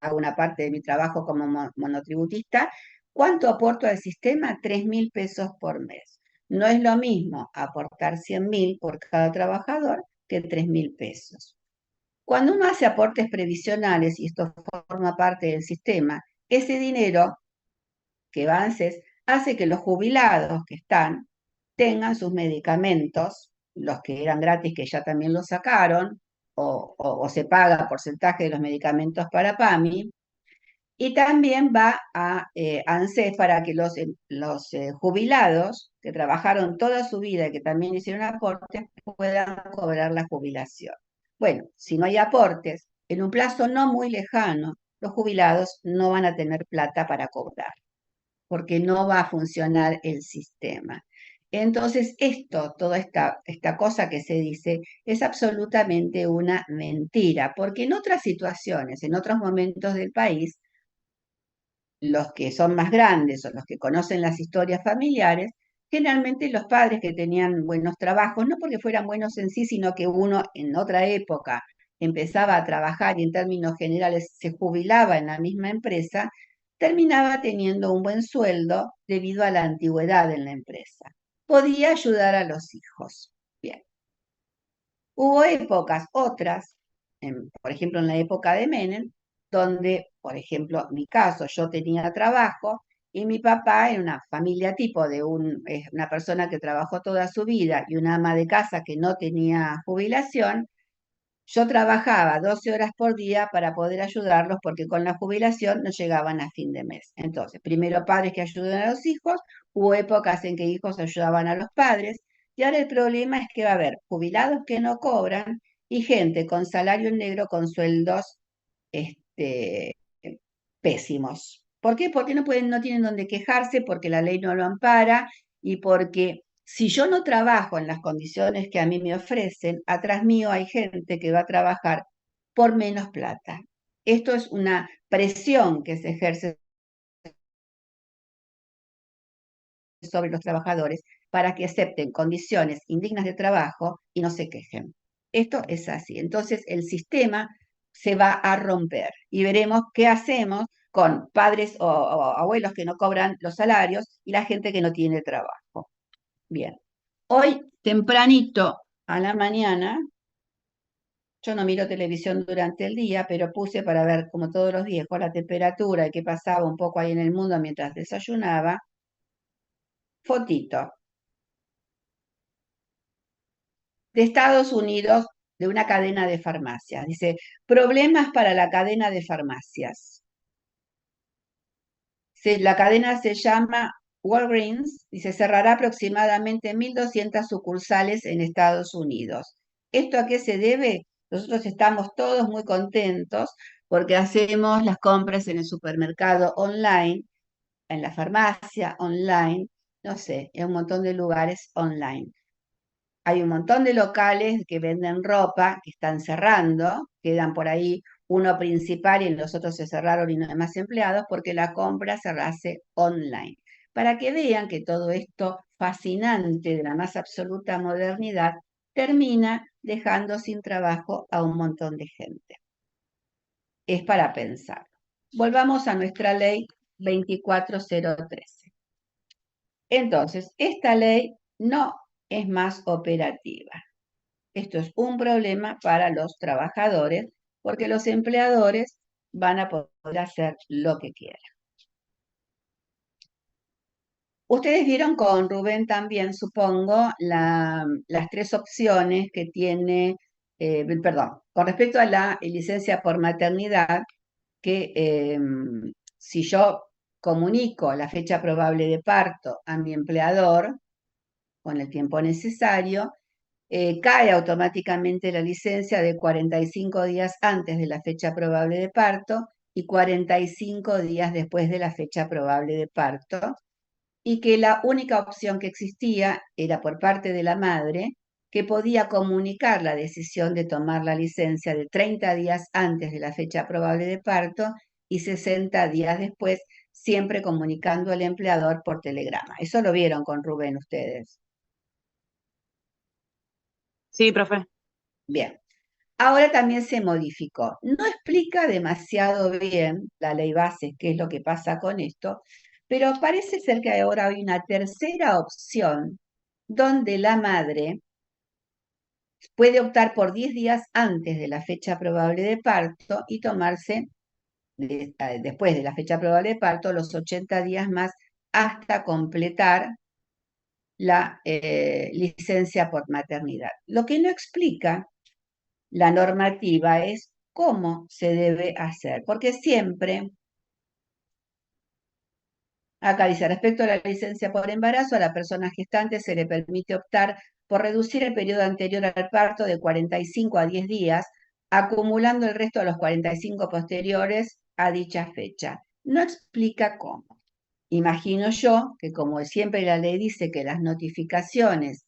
hago una parte de mi trabajo como monotributista, ¿cuánto aporto al sistema? 3.000 pesos por mes. No es lo mismo aportar 100.000 por cada trabajador que 3.000 pesos. Cuando uno hace aportes previsionales, y esto forma parte del sistema, ese dinero que va ANSES hace que los jubilados que están tengan sus medicamentos, los que eran gratis que ya también los sacaron, o se paga porcentaje de los medicamentos para PAMI, y también va a ANSES para que los jubilados que trabajaron toda su vida y que también hicieron aportes puedan cobrar la jubilación. Bueno, si no hay aportes, en un plazo no muy lejano, los jubilados no van a tener plata para cobrar porque no va a funcionar el sistema. Entonces, toda esta cosa que se dice, es absolutamente una mentira, porque en otras situaciones, en otros momentos del país, los que son más grandes o los que conocen las historias familiares, generalmente los padres que tenían buenos trabajos, no porque fueran buenos en sí, sino que uno en otra época empezaba a trabajar y en términos generales se jubilaba en la misma empresa, terminaba teniendo un buen sueldo debido a la antigüedad en la empresa. Podía ayudar a los hijos. Bien. Hubo épocas, otras, por ejemplo en la época de Menem, donde, por ejemplo, en mi caso, yo tenía trabajo y mi papá en una familia tipo de una persona que trabajó toda su vida y una ama de casa que no tenía jubilación, yo trabajaba 12 horas por día para poder ayudarlos porque con la jubilación no llegaban a fin de mes. Entonces, primero padres que ayudan a los hijos, hubo épocas en que hijos ayudaban a los padres, y ahora el problema es que va a haber jubilados que no cobran y gente con salario en negro con sueldos pésimos, ¿Por qué? Porque no tienen donde quejarse, porque la ley no lo ampara y porque si yo no trabajo en las condiciones que a mí me ofrecen, atrás mío hay gente que va a trabajar por menos plata. Esto es una presión que se ejerce sobre los trabajadores para que acepten condiciones indignas de trabajo y no se quejen. Esto es así. Entonces el sistema se va a romper y veremos qué hacemos con padres o abuelos que no cobran los salarios y la gente que no tiene trabajo. Bien. Hoy, tempranito a la mañana, yo no miro televisión durante el día, pero puse para ver, como todos los días, con la temperatura y qué pasaba un poco ahí en el mundo mientras desayunaba, fotito de Estados Unidos, de una cadena de farmacias. Dice, problemas para la cadena de farmacias. La cadena se llama Walgreens y se cerrará aproximadamente 1.200 sucursales en Estados Unidos. ¿Esto a qué se debe? Nosotros estamos todos muy contentos porque hacemos las compras en el supermercado online, en la farmacia online, no sé, en un montón de lugares online. Hay un montón de locales que venden ropa que están cerrando, quedan por ahí uno principal y los otros se cerraron y no hay más empleados porque la compra se hace online. Para que vean que todo esto fascinante de la más absoluta modernidad termina dejando sin trabajo a un montón de gente. Es para pensar. Volvamos a nuestra ley 24013. Entonces, esta ley no es más operativa. Esto es un problema para los trabajadores porque los empleadores van a poder hacer lo que quieran. Ustedes vieron con Rubén también, supongo, las tres opciones que tiene, perdón, con respecto a la licencia por maternidad, que si yo comunico la fecha probable de parto a mi empleador con el tiempo necesario, cae automáticamente la licencia de 45 días antes de la fecha probable de parto y 45 días después de la fecha probable de parto, y que la única opción que existía era por parte de la madre, que podía comunicar la decisión de tomar la licencia de 30 días antes de la fecha probable de parto y 60 días después, siempre comunicando al empleador por telegrama. Eso lo vieron con Rubén ustedes. Sí, profe. Bien. Ahora también se modificó. No explica demasiado bien la ley base qué es lo que pasa con esto, pero parece ser que ahora hay una tercera opción donde la madre puede optar por 10 días antes de la fecha probable de parto y tomarse después de la fecha probable de parto los 80 días más hasta completar la licencia por maternidad. Lo que no explica la normativa es cómo se debe hacer, porque siempre, acá dice, respecto a la licencia por embarazo, a la persona gestante se le permite optar por reducir el periodo anterior al parto de 45 a 10 días, acumulando el resto de los 45 posteriores a dicha fecha. No explica cómo. Imagino yo que como siempre la ley dice que las notificaciones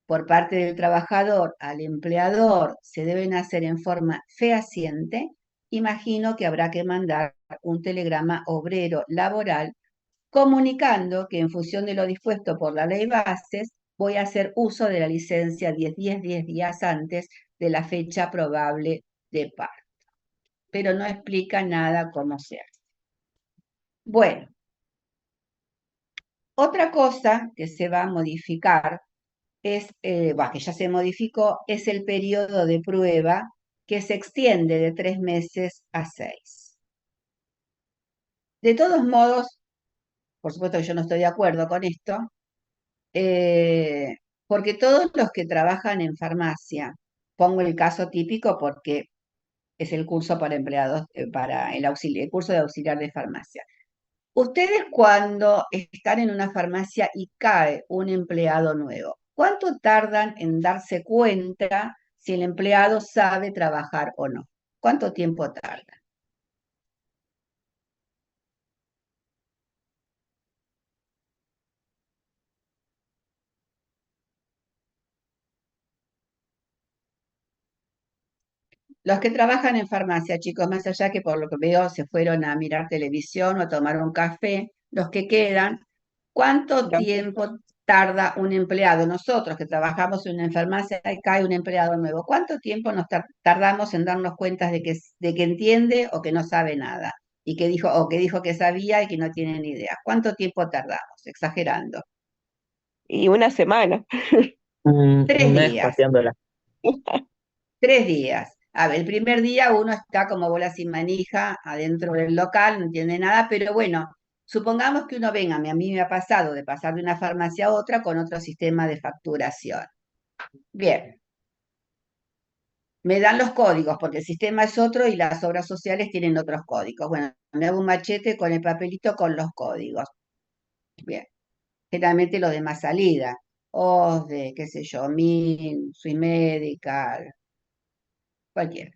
por parte del trabajador al empleador se deben hacer en forma fehaciente, imagino que habrá que mandar un telegrama obrero laboral comunicando que en función de lo dispuesto por la ley bases, voy a hacer uso de la licencia 10 días antes de la fecha probable de parto. Pero no explica nada cómo se hace. Bueno, otra cosa que se va a modificar es, que ya se modificó, es el periodo de prueba que se extiende de 3 meses a 6. De todos modos, por supuesto que yo no estoy de acuerdo con esto, porque todos los que trabajan en farmacia, pongo el caso típico porque es el curso para empleados, para el curso de auxiliar de farmacia. Ustedes cuando están en una farmacia y cae un empleado nuevo, ¿cuánto tardan en darse cuenta si el empleado sabe trabajar o no? ¿Cuánto tiempo tarda? Los que trabajan en farmacia, chicos, más allá que por lo que veo se fueron a mirar televisión o a tomar un café, los que quedan, ¿cuánto Los- tiempo tarda un empleado? Nosotros que trabajamos en una farmacia, ahí cae un empleado nuevo. ¿Cuánto tiempo nos tardamos en darnos cuenta de que entiende o que no sabe nada? Y que dijo, o que dijo que sabía y que no tiene ni idea. ¿Cuánto tiempo tardamos? Exagerando. Y una semana. Tres Un mes días. pateándola. 3 días. A ver, el primer día uno está como bola sin manija adentro del local, no entiende nada, pero bueno, supongamos que uno venga, a mí me ha pasado de pasar de una farmacia a otra con otro sistema de facturación. Bien, me dan los códigos porque el sistema es otro y las obras sociales tienen otros códigos. Bueno, me hago un machete con el papelito con los códigos. Bien, generalmente los de más salida, OSDE, qué sé yo, MIN, Sui Medical, cualquiera.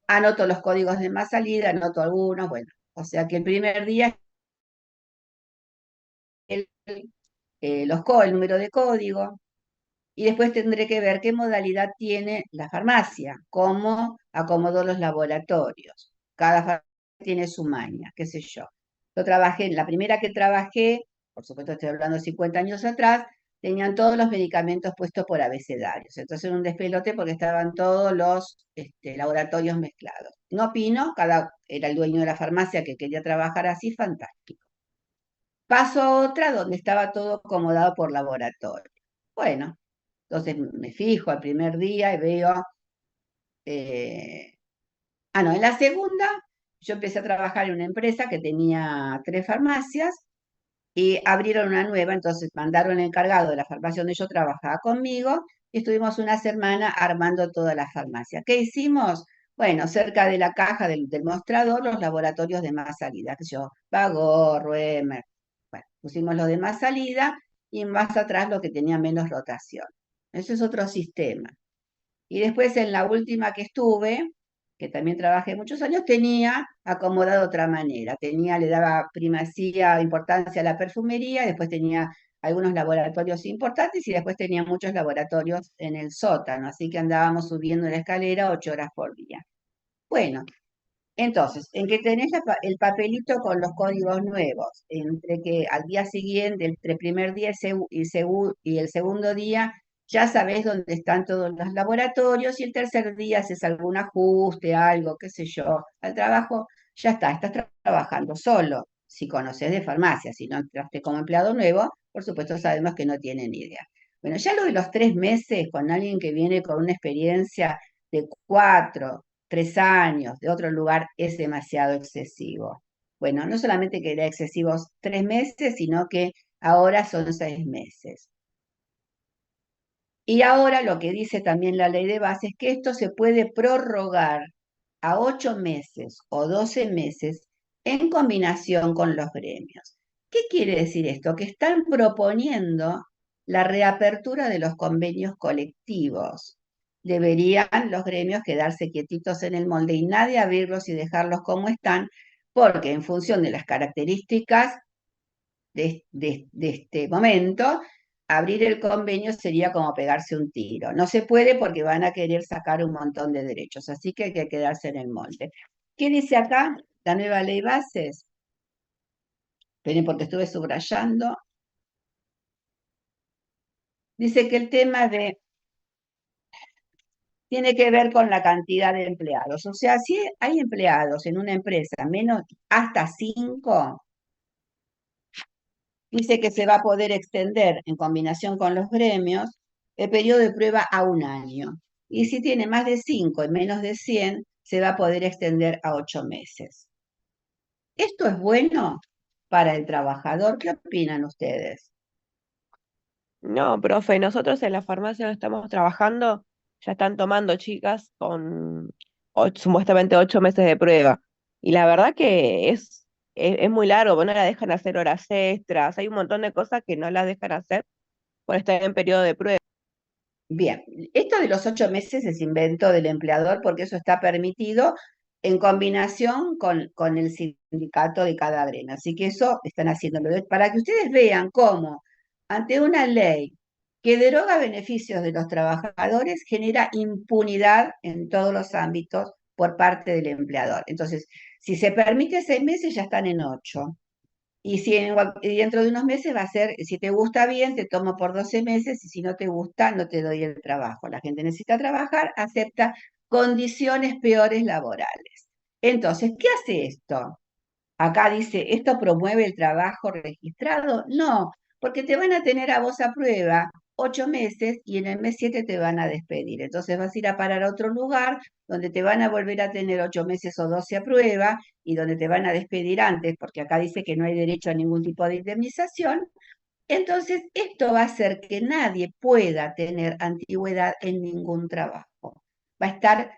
Anoto los códigos de más salida, anoto algunos, bueno, o sea que el primer día el, el número de código, y después tendré que ver qué modalidad tiene la farmacia, cómo acomodó los laboratorios. Cada farmacia tiene su maña, qué sé yo. Yo trabajé, la primera que trabajé, por supuesto estoy hablando 50 años atrás, tenían todos los medicamentos puestos por abecedarios. Entonces era un despelote porque estaban todos los laboratorios mezclados. No opino, cada era el dueño de la farmacia que quería trabajar así, fantástico. Paso a otra donde estaba todo acomodado por laboratorio. Bueno, entonces me fijo al primer día y veo, eh, no, en la segunda yo empecé a trabajar en una empresa que tenía 3 farmacias y abrieron una nueva, entonces mandaron el encargado de la farmacia donde yo trabajaba conmigo y estuvimos una semana armando toda la farmacia. ¿Qué hicimos? Bueno, cerca de la caja del mostrador, los laboratorios de más salida, que yo, Bagor, Ruemer, bueno, pusimos los de más salida y más atrás lo que tenía menos rotación. Ese es otro sistema. Y después en la última que estuve, que también trabajé muchos años, tenía acomodado de otra manera. Le daba primacía, importancia a la perfumería, después tenía algunos laboratorios importantes y después tenía muchos laboratorios en el sótano, así que andábamos subiendo la escalera 8 horas por día. Bueno, entonces, en que tenés el papelito con los códigos nuevos, entre que al día siguiente, entre el primer día y el segundo día, ya sabés dónde están todos los laboratorios, y el tercer día haces algún ajuste, algo, qué sé yo, al trabajo, ya está, estás trabajando solo. Si conoces de farmacia, si no entraste como empleado nuevo, por supuesto sabemos que no tienen idea. Bueno, ya lo de los 3 meses con alguien que viene con una experiencia de 4, 3 años de otro lugar es demasiado excesivo. Bueno, no solamente que era excesivos 3 meses, sino que ahora son 6 meses. Y ahora lo que dice también la ley de base es que esto se puede prorrogar a 8 meses o 12 meses en combinación con los gremios. ¿Qué quiere decir esto? Que están proponiendo la reapertura de los convenios colectivos. Deberían los gremios quedarse quietitos en el molde y nadie abrirlos y dejarlos como están, porque en función de las características de este momento, abrir el convenio sería como pegarse un tiro. No se puede porque van a querer sacar un montón de derechos, así que hay que quedarse en el molde. ¿Qué dice acá la nueva ley bases? Esperen porque estuve subrayando. Dice que el tema tiene que ver con la cantidad de empleados. O sea, si hay empleados en una empresa menos hasta 5, dice que se va a poder extender en combinación con los gremios el periodo de prueba a 1 año. Y si tiene más de 5 y menos de 100, se va a poder extender a 8 meses. ¿Esto es bueno para el trabajador? ¿Qué opinan ustedes? No, profe, nosotros en la farmacia donde estamos trabajando ya están tomando chicas con supuestamente 8 meses de prueba. Y la verdad que es muy largo, porque no la dejan hacer horas extras, hay un montón de cosas que no las dejan hacer por estar en periodo de prueba. Bien, esto de los 8 meses es invento del empleador porque eso está permitido en combinación con el sindicato de cada gremio. Así que eso están haciéndolo. Para que ustedes vean cómo ante una ley que deroga beneficios de los trabajadores, genera impunidad en todos los ámbitos por parte del empleador. Entonces, si se permite 6 meses, ya están en 8. Y si dentro de unos meses va a ser, si te gusta bien, te tomo por 12 meses, y si no te gusta, no te doy el trabajo. La gente necesita trabajar, acepta condiciones peores laborales. Entonces, ¿qué hace esto? Acá dice, ¿esto promueve el trabajo registrado? No, porque te van a tener a vos a prueba 8 meses y en el mes 7 te van a despedir. Entonces vas a ir a parar a otro lugar donde te van a volver a tener 8 meses o 12 a prueba y donde te van a despedir antes, porque acá dice que no hay derecho a ningún tipo de indemnización. Entonces, esto va a hacer que nadie pueda tener antigüedad en ningún trabajo. Va a estar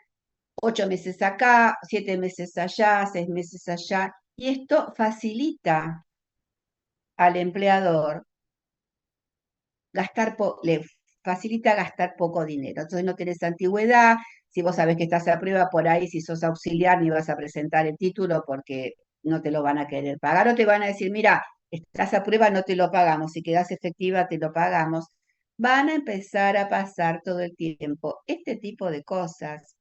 8 meses acá, 7 meses allá, 6 meses allá, y esto facilita al empleador le facilita gastar poco dinero. Entonces no tenés antigüedad, si vos sabés que estás a prueba por ahí, si sos auxiliar ni vas a presentar el título porque no te lo van a querer pagar, o te van a decir, mira, estás a prueba, no te lo pagamos, si quedás efectiva, te lo pagamos. Van a empezar a pasar todo el tiempo este tipo de cosas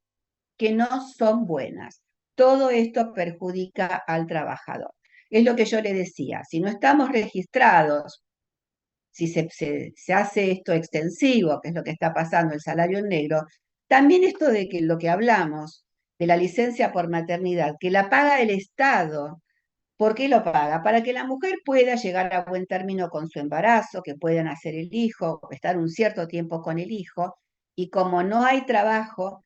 que no son buenas. Todo esto perjudica al trabajador. Es lo que yo le decía, si no estamos registrados, si se hace esto extensivo, que es lo que está pasando, el salario en negro, también esto de que lo que hablamos de la licencia por maternidad, que la paga el Estado. ¿Por qué lo paga? Para que la mujer pueda llegar a buen término con su embarazo, que puedan hacer el hijo, estar un cierto tiempo con el hijo, y como no hay trabajo,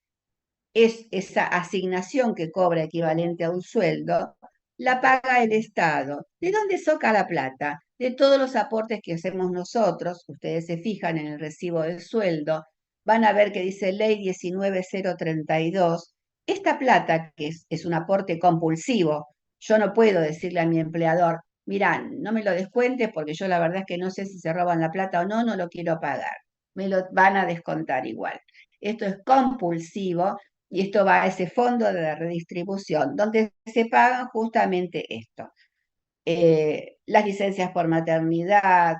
es esa asignación que cobra equivalente a un sueldo, la paga el Estado. ¿De dónde saca la plata? De todos los aportes que hacemos nosotros. Ustedes se fijan en el recibo del sueldo, van a ver que dice Ley 19032. Esta plata, que es un aporte compulsivo, yo no puedo decirle a mi empleador, mira, no me lo descuentes porque yo la verdad es que no sé si se roban la plata o no, no lo quiero pagar. Me lo van a descontar igual. Esto es compulsivo y esto va a ese fondo de redistribución, donde se pagan justamente esto. Las licencias por maternidad,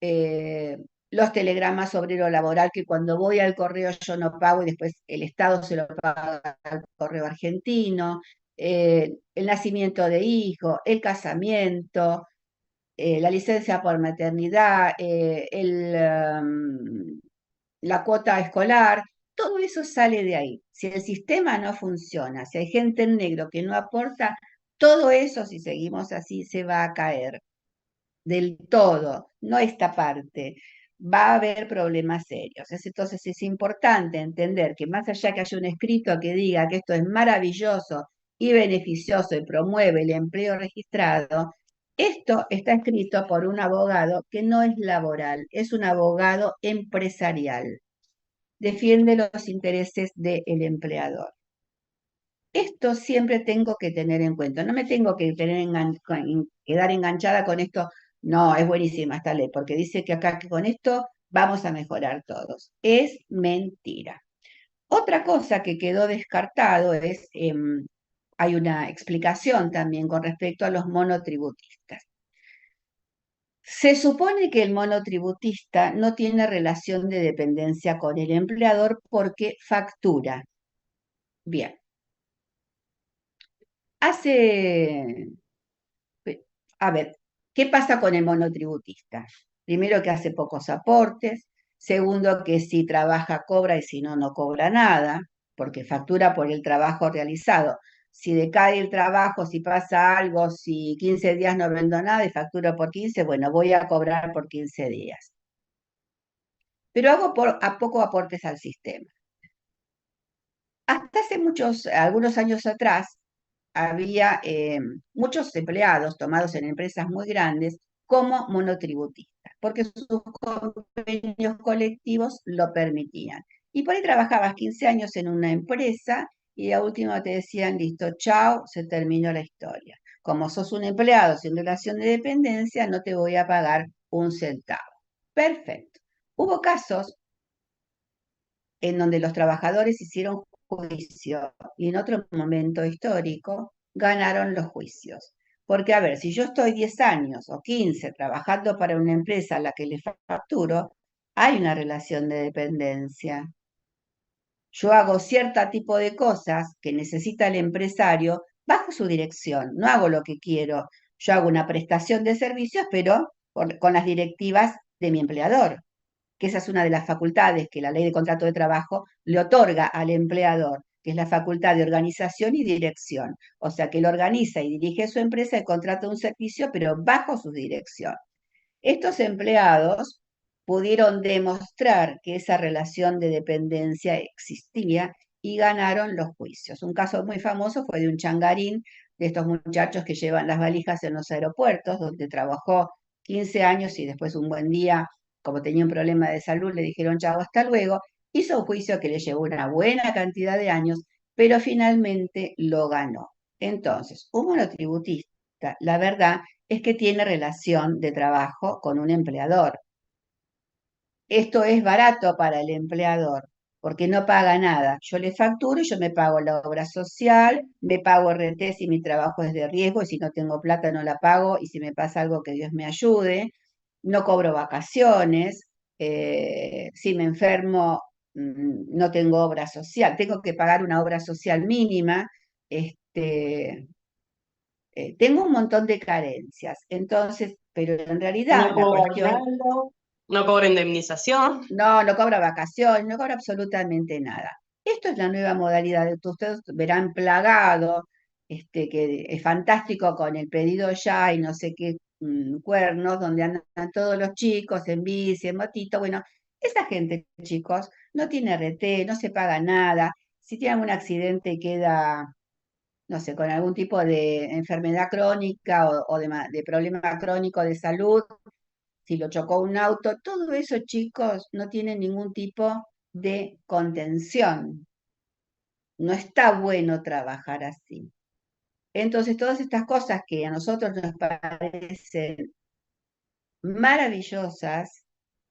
eh, los telegramas obrero laboral, que cuando voy al correo yo no pago y después el Estado se lo paga al correo argentino, el nacimiento de hijo, el casamiento, la licencia por maternidad, la cuota escolar, todo eso sale de ahí. Si el sistema no funciona, si hay gente en negro que no aporta, todo eso, si seguimos así, se va a caer del todo, no esta parte. Va a haber problemas serios. Entonces es importante entender que más allá que haya un escrito que diga que esto es maravilloso y beneficioso y promueve el empleo registrado, esto está escrito por un abogado que no es laboral, es un abogado empresarial. Defiende los intereses del empleador. Esto siempre tengo que tener en cuenta. No me tengo que quedar enganchada con esto. No, es buenísima esta ley, porque dice que acá que con esto vamos a mejorar todos. Es mentira. Otra cosa que quedó descartado es, hay una explicación también con respecto a los monotributistas. Se supone que el monotributista no tiene relación de dependencia con el empleador porque factura. Bien. Hace, a ver, ¿qué pasa con el monotributista? Primero que hace pocos aportes, segundo que si trabaja cobra y si no, no cobra nada, porque factura por el trabajo realizado. Si decae el trabajo, si pasa algo, si 15 días no vendo nada y facturo por 15, bueno, voy a cobrar por 15 días. Pero hago a poco aportes al sistema. Hasta hace algunos años atrás, había muchos empleados tomados en empresas muy grandes como monotributistas, porque sus convenios colectivos lo permitían. Y por ahí trabajabas 15 años en una empresa y a último te decían, listo, chao, se terminó la historia. Como sos un empleado sin relación de dependencia, no te voy a pagar un centavo. Perfecto. Hubo casos en donde los trabajadores hicieron juicio y en otro momento histórico ganaron los juicios. Porque, a ver, si yo estoy 10 años o 15 trabajando para una empresa a la que le facturo, hay una relación de dependencia. Yo hago cierto tipo de cosas que necesita el empresario bajo su dirección, no hago lo que quiero. Yo hago una prestación de servicios, pero con las directivas de mi empleador, que esa es una de las facultades que la ley de contrato de trabajo le otorga al empleador, que es la facultad de organización y dirección. O sea, que él organiza y dirige su empresa y contrata un servicio, pero bajo su dirección. Estos empleados pudieron demostrar que esa relación de dependencia existía y ganaron los juicios. Un caso muy famoso fue de un changarín, de estos muchachos que llevan las valijas en los aeropuertos, donde trabajó 15 años y después un buen día, como tenía un problema de salud, le dijeron chao, hasta luego. Hizo un juicio que le llevó una buena cantidad de años, pero finalmente lo ganó. Entonces, un monotributista, la verdad, es que tiene relación de trabajo con un empleador. Esto es barato para el empleador, porque no paga nada. Yo le facturo y yo me pago la obra social, me pago RT si mi trabajo es de riesgo y si no tengo plata no la pago y si me pasa algo que Dios me ayude. No cobro vacaciones, si me enfermo no tengo obra social, tengo que pagar una obra social mínima. Tengo un montón de carencias, entonces, pero en realidad No la cobra cuestión, aguinaldo, no cobra indemnización. no cobra vacaciones, no cobra absolutamente nada. Esto es la nueva modalidad, ustedes verán plagado, que es fantástico con el pedido ya y no sé qué cuernos, donde andan todos los chicos en bici, en motito. Bueno, esa gente, chicos, no tiene RT, no se paga nada. Si tiene algún accidente y queda, no sé, con algún tipo de enfermedad crónica o de problema crónico de salud, si lo chocó un auto, todo eso, chicos, no tiene ningún tipo de contención. No está bueno trabajar así. Entonces, todas estas cosas que a nosotros nos parecen maravillosas,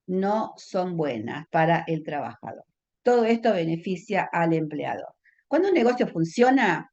no son buenas para el trabajador. Todo esto beneficia al empleador. Cuando un negocio funciona,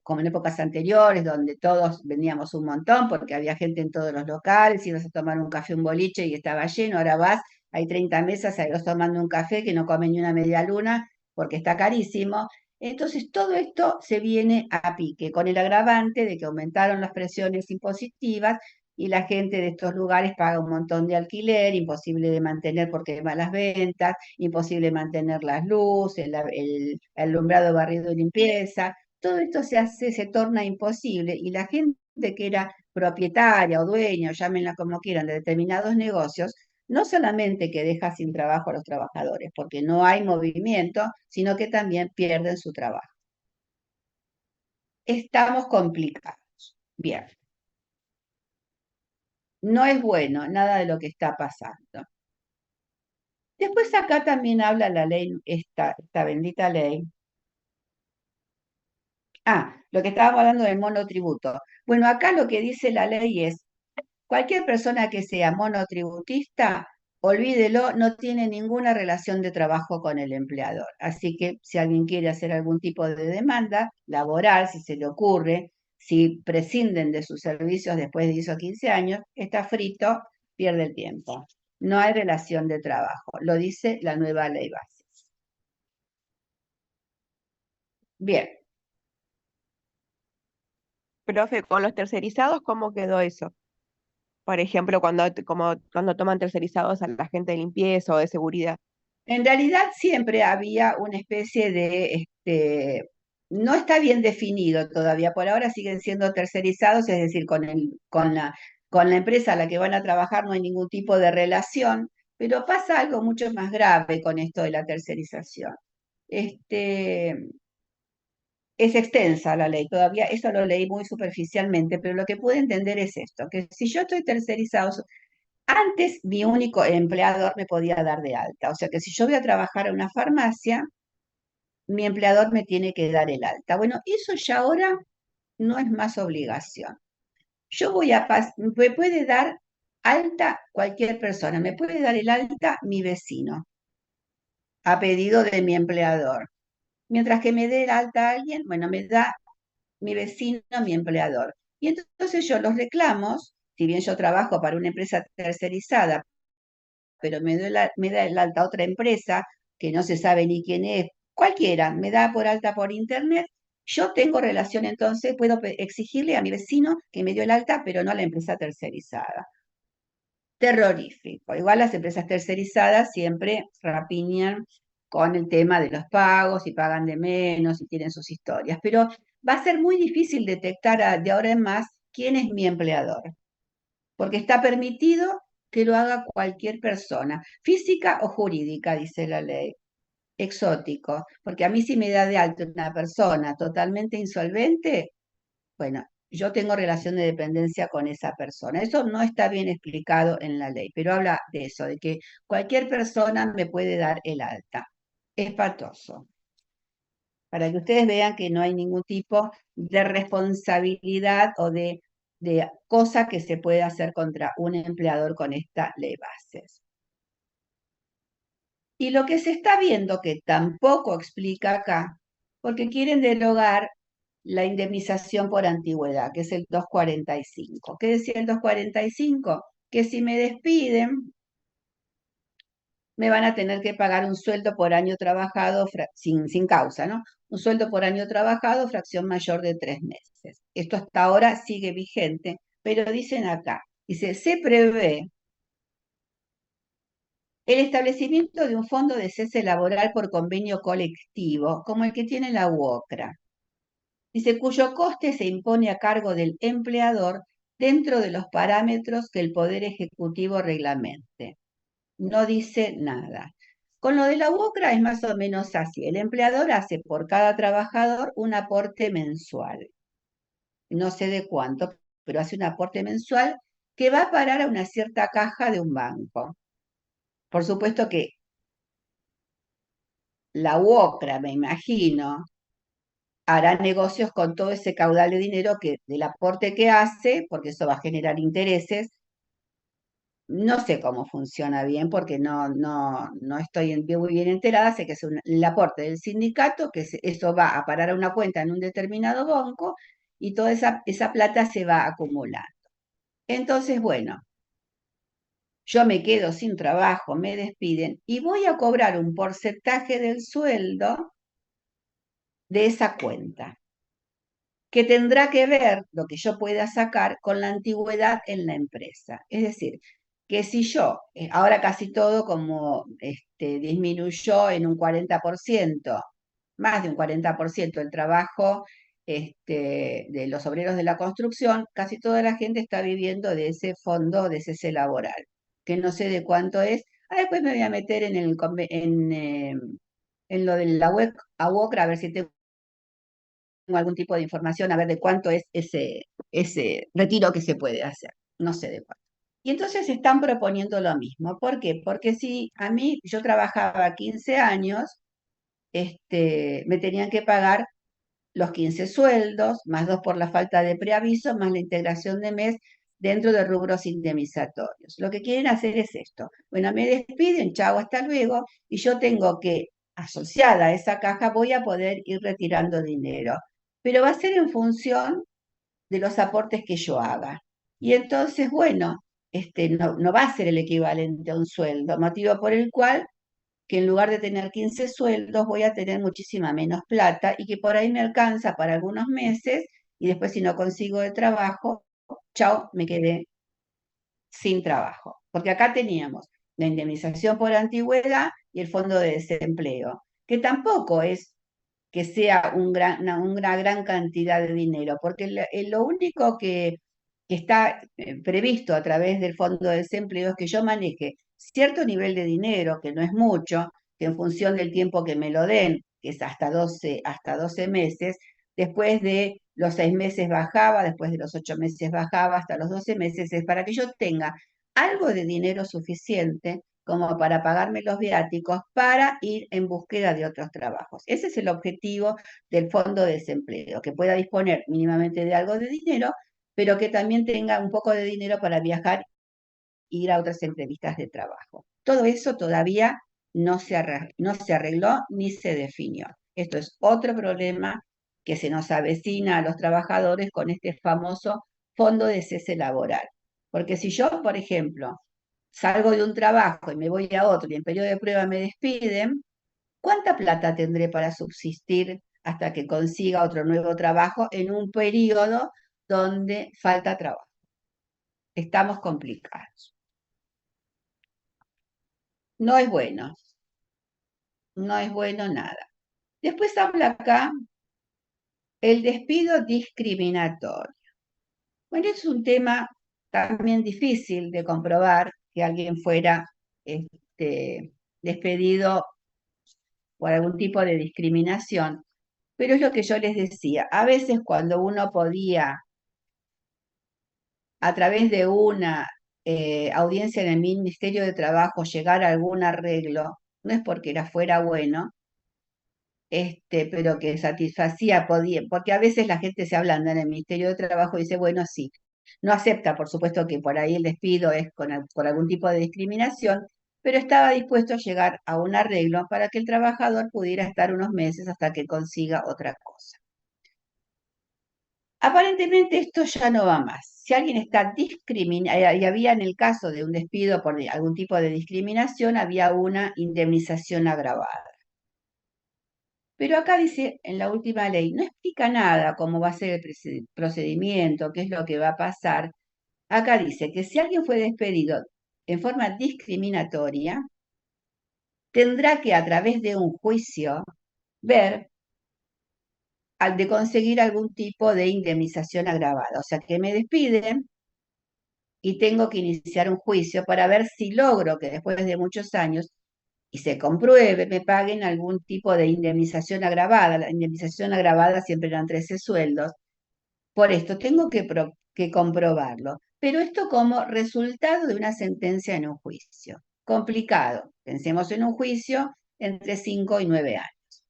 como en épocas anteriores, donde todos vendíamos un montón porque había gente en todos los locales, ibas a tomar un café, un boliche y estaba lleno, ahora vas, hay 30 mesas, hay dos tomando un café que no comen ni una media luna porque está carísimo. Entonces, todo esto se viene a pique, con el agravante de que aumentaron las presiones impositivas y la gente de estos lugares paga un montón de alquiler, imposible de mantener porque hay malas ventas, imposible mantener las luces, el alumbrado, barrido y limpieza. Todo esto se torna imposible y la gente que era propietaria o dueña, o llámenla como quieran, de determinados negocios, no solamente que deja sin trabajo a los trabajadores, porque no hay movimiento, sino que también pierden su trabajo. Estamos complicados. Bien. No es bueno nada de lo que está pasando. Después acá también habla la ley, esta bendita ley. Lo que estábamos hablando del monotributo. Bueno, acá lo que dice la ley es, cualquier persona que sea monotributista, olvídelo, no tiene ninguna relación de trabajo con el empleador. Así que si alguien quiere hacer algún tipo de demanda laboral, si se le ocurre, si prescinden de sus servicios después de 10 o 15 años, está frito, pierde el tiempo. No hay relación de trabajo, lo dice la nueva ley base. Bien, Profe, con los tercerizados, ¿cómo quedó eso? Por ejemplo, cuando toman tercerizados a la gente de limpieza o de seguridad. en realidad siempre había una especie de, no está bien definido todavía, por ahora siguen siendo tercerizados, es decir, con la empresa a la que van a trabajar no hay ningún tipo de relación, pero pasa algo mucho más grave con esto de la tercerización. Este, es extensa la ley, todavía eso lo leí muy superficialmente, pero lo que pude entender es esto, que si yo estoy tercerizado, antes mi único empleador me podía dar de alta, o sea que si yo voy a trabajar en una farmacia, mi empleador me tiene que dar el alta. Bueno, eso ya ahora no es más obligación. Yo me puede dar alta cualquier persona, me puede dar el alta mi vecino, a pedido de mi empleador. Mientras que me dé el alta a alguien, bueno, me da mi vecino, mi empleador. Y entonces yo los reclamos, si bien yo trabajo para una empresa tercerizada, pero me da el alta otra empresa que no se sabe ni quién es, cualquiera, me da por alta por internet, yo tengo relación entonces, puedo exigirle a mi vecino que me dio el alta, pero no a la empresa tercerizada. Terrorífico. Igual las empresas tercerizadas siempre rapiñan con el tema de los pagos y pagan de menos y tienen sus historias, pero va a ser muy difícil detectar de ahora en más quién es mi empleador, porque está permitido que lo haga cualquier persona, física o jurídica, dice la ley. Exótico, porque a mí si me da de alta una persona totalmente insolvente, bueno, yo tengo relación de dependencia con esa persona. Eso no está bien explicado en la ley, pero habla de eso, de que cualquier persona me puede dar el alta. Espantoso. Para que ustedes vean que no hay ningún tipo de responsabilidad o de cosa que se pueda hacer contra un empleador con esta ley bases. Y lo que se está viendo, que tampoco explica acá, porque quieren derogar la indemnización por antigüedad, que es el 245. ¿Qué decía el 245? Que si me despiden, me van a tener que pagar un sueldo por año trabajado sin causa, ¿no? Un sueldo por año trabajado, fracción mayor de 3 meses. Esto hasta ahora sigue vigente, pero dicen acá, dice, se prevé el establecimiento de un fondo de cese laboral por convenio colectivo, como el que tiene la UOCRA. Dice, cuyo coste se impone a cargo del empleador dentro de los parámetros que el Poder Ejecutivo reglamente. No dice nada. Con lo de la UOCRA es más o menos así. El empleador hace por cada trabajador un aporte mensual. No sé de cuánto, pero hace un aporte mensual que va a parar a una cierta caja de un banco. Por supuesto que la UOCRA, me imagino, hará negocios con todo ese caudal de dinero del aporte que hace, porque eso va a generar intereses. No sé cómo funciona bien, porque no estoy muy bien enterada. Sé que es el aporte del sindicato, que eso va a parar a una cuenta en un determinado banco y toda esa plata se va acumulando. Entonces, bueno, yo me quedo sin trabajo, me despiden y voy a cobrar un porcentaje del sueldo de esa cuenta, que tendrá que ver lo que yo pueda sacar con la antigüedad en la empresa. Es decir, que si yo, ahora casi todo como disminuyó en un 40%, más de un 40% el trabajo de los obreros de la construcción, casi toda la gente está viviendo de ese fondo de cese laboral, que no sé de cuánto es. Después me voy a meter en lo de la web a UOCRA, a ver si tengo algún tipo de información, a ver de cuánto es ese retiro que se puede hacer. No sé de cuánto. Y entonces están proponiendo lo mismo. ¿Por qué? Porque si a mí, yo trabajaba 15 años, me tenían que pagar los 15 sueldos, más 2 por la falta de preaviso, más la integración de mes dentro de rubros indemnizatorios. Lo que quieren hacer es esto. Bueno, me despiden, chao, hasta luego, y yo tengo que, asociada a esa caja, voy a poder ir retirando dinero. Pero va a ser en función de los aportes que yo haga. Y entonces, bueno, no va a ser el equivalente a un sueldo, motivo por el cual que en lugar de tener 15 sueldos voy a tener muchísima menos plata y que por ahí me alcanza para algunos meses y después si no consigo el trabajo, chao, me quedé sin trabajo. Porque acá teníamos la indemnización por antigüedad y el fondo de desempleo, que tampoco es que sea una gran cantidad de dinero, porque lo único que está previsto a través del fondo de desempleo es que yo maneje cierto nivel de dinero, que no es mucho, que en función del tiempo que me lo den, que es hasta 12 meses, después de los 6 meses bajaba, después de los 8 meses bajaba, hasta los 12 meses, es para que yo tenga algo de dinero suficiente como para pagarme los viáticos para ir en búsqueda de otros trabajos. Ese es el objetivo del fondo de desempleo, que pueda disponer mínimamente de algo de dinero, pero que también tenga un poco de dinero para viajar e ir a otras entrevistas de trabajo. Todo eso todavía no se arregló ni se definió. Esto es otro problema que se nos avecina a los trabajadores con este famoso fondo de cese laboral. Porque si yo, por ejemplo, salgo de un trabajo y me voy a otro y en periodo de prueba me despiden, ¿cuánta plata tendré para subsistir hasta que consiga otro nuevo trabajo en un periodo donde falta trabajo? Estamos complicados. No es bueno. No es bueno nada. Después habla acá el despido discriminatorio. Bueno, es un tema también difícil de comprobar que alguien fuera despedido por algún tipo de discriminación, pero es lo que yo les decía. A veces cuando uno podía, a través de una audiencia en el Ministerio de Trabajo, llegar a algún arreglo, no es porque era fuera bueno, pero que satisfacía, podía, porque a veces la gente se ablanda en el Ministerio de Trabajo y dice, bueno, sí, no acepta, por supuesto, que por ahí el despido es por algún tipo de discriminación, pero estaba dispuesto a llegar a un arreglo para que el trabajador pudiera estar unos meses hasta que consiga otra cosa. Aparentemente esto ya no va más. Si alguien está discriminado, y había en el caso de un despido por algún tipo de discriminación, había una indemnización agravada. Pero acá dice, en la última ley, no explica nada cómo va a ser el procedimiento, qué es lo que va a pasar. Acá dice que si alguien fue despedido en forma discriminatoria, tendrá que a través de un juicio ver al de conseguir algún tipo de indemnización agravada. O sea, que me despiden y tengo que iniciar un juicio para ver si logro que después de muchos años y se compruebe, me paguen algún tipo de indemnización agravada. La indemnización agravada siempre eran 13 sueldos. Por esto tengo que comprobarlo. Pero esto como resultado de una sentencia en un juicio. Complicado. Pensemos en un juicio entre 5 y 9 años.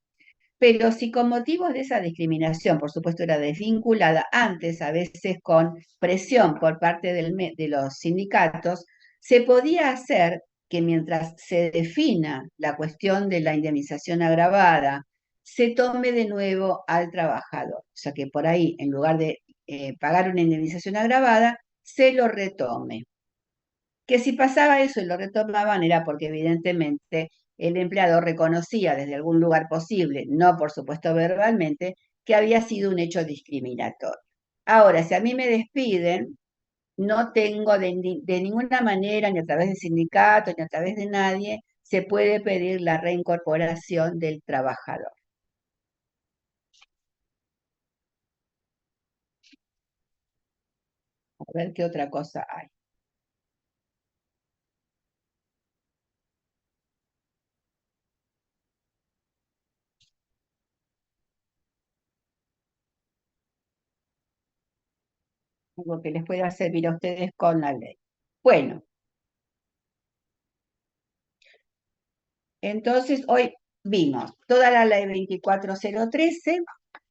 Pero si con motivos de esa discriminación, por supuesto, era desvinculada antes, a veces con presión por parte de los sindicatos, se podía hacer que mientras se defina la cuestión de la indemnización agravada, se tome de nuevo al trabajador. O sea que por ahí, en lugar de pagar una indemnización agravada, se lo retome. Que si pasaba eso y lo retomaban era porque evidentemente el empleador reconocía desde algún lugar posible, no por supuesto verbalmente, que había sido un hecho discriminatorio. Ahora, si a mí me despiden, no tengo de ninguna manera, ni a través del sindicato, ni a través de nadie, se puede pedir la reincorporación del trabajador. A ver qué otra cosa hay. Algo que les pueda servir a ustedes con la ley. Bueno, entonces hoy vimos toda la ley 24013,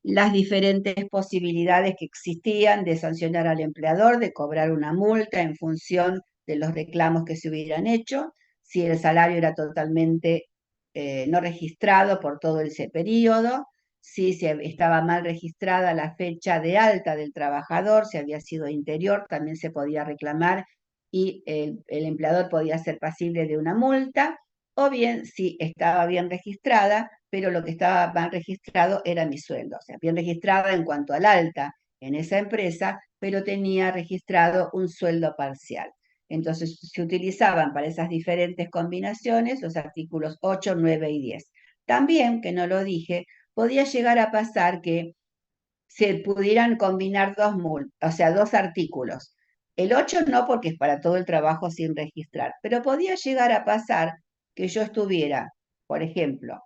las diferentes posibilidades que existían de sancionar al empleador, de cobrar una multa en función de los reclamos que se hubieran hecho, si el salario era totalmente no registrado por todo ese periodo, si estaba mal registrada la fecha de alta del trabajador, si había sido interior, también se podía reclamar y el empleador podía ser pasible de una multa, o bien si estaba bien registrada, pero lo que estaba mal registrado era mi sueldo, o sea, bien registrada en cuanto al alta en esa empresa, pero tenía registrado un sueldo parcial. Entonces se utilizaban para esas diferentes combinaciones los artículos 8, 9 y 10. También, que no lo dije, podía llegar a pasar que se pudieran combinar dos artículos. El 8 no, porque es para todo el trabajo sin registrar, pero podía llegar a pasar que yo estuviera, por ejemplo,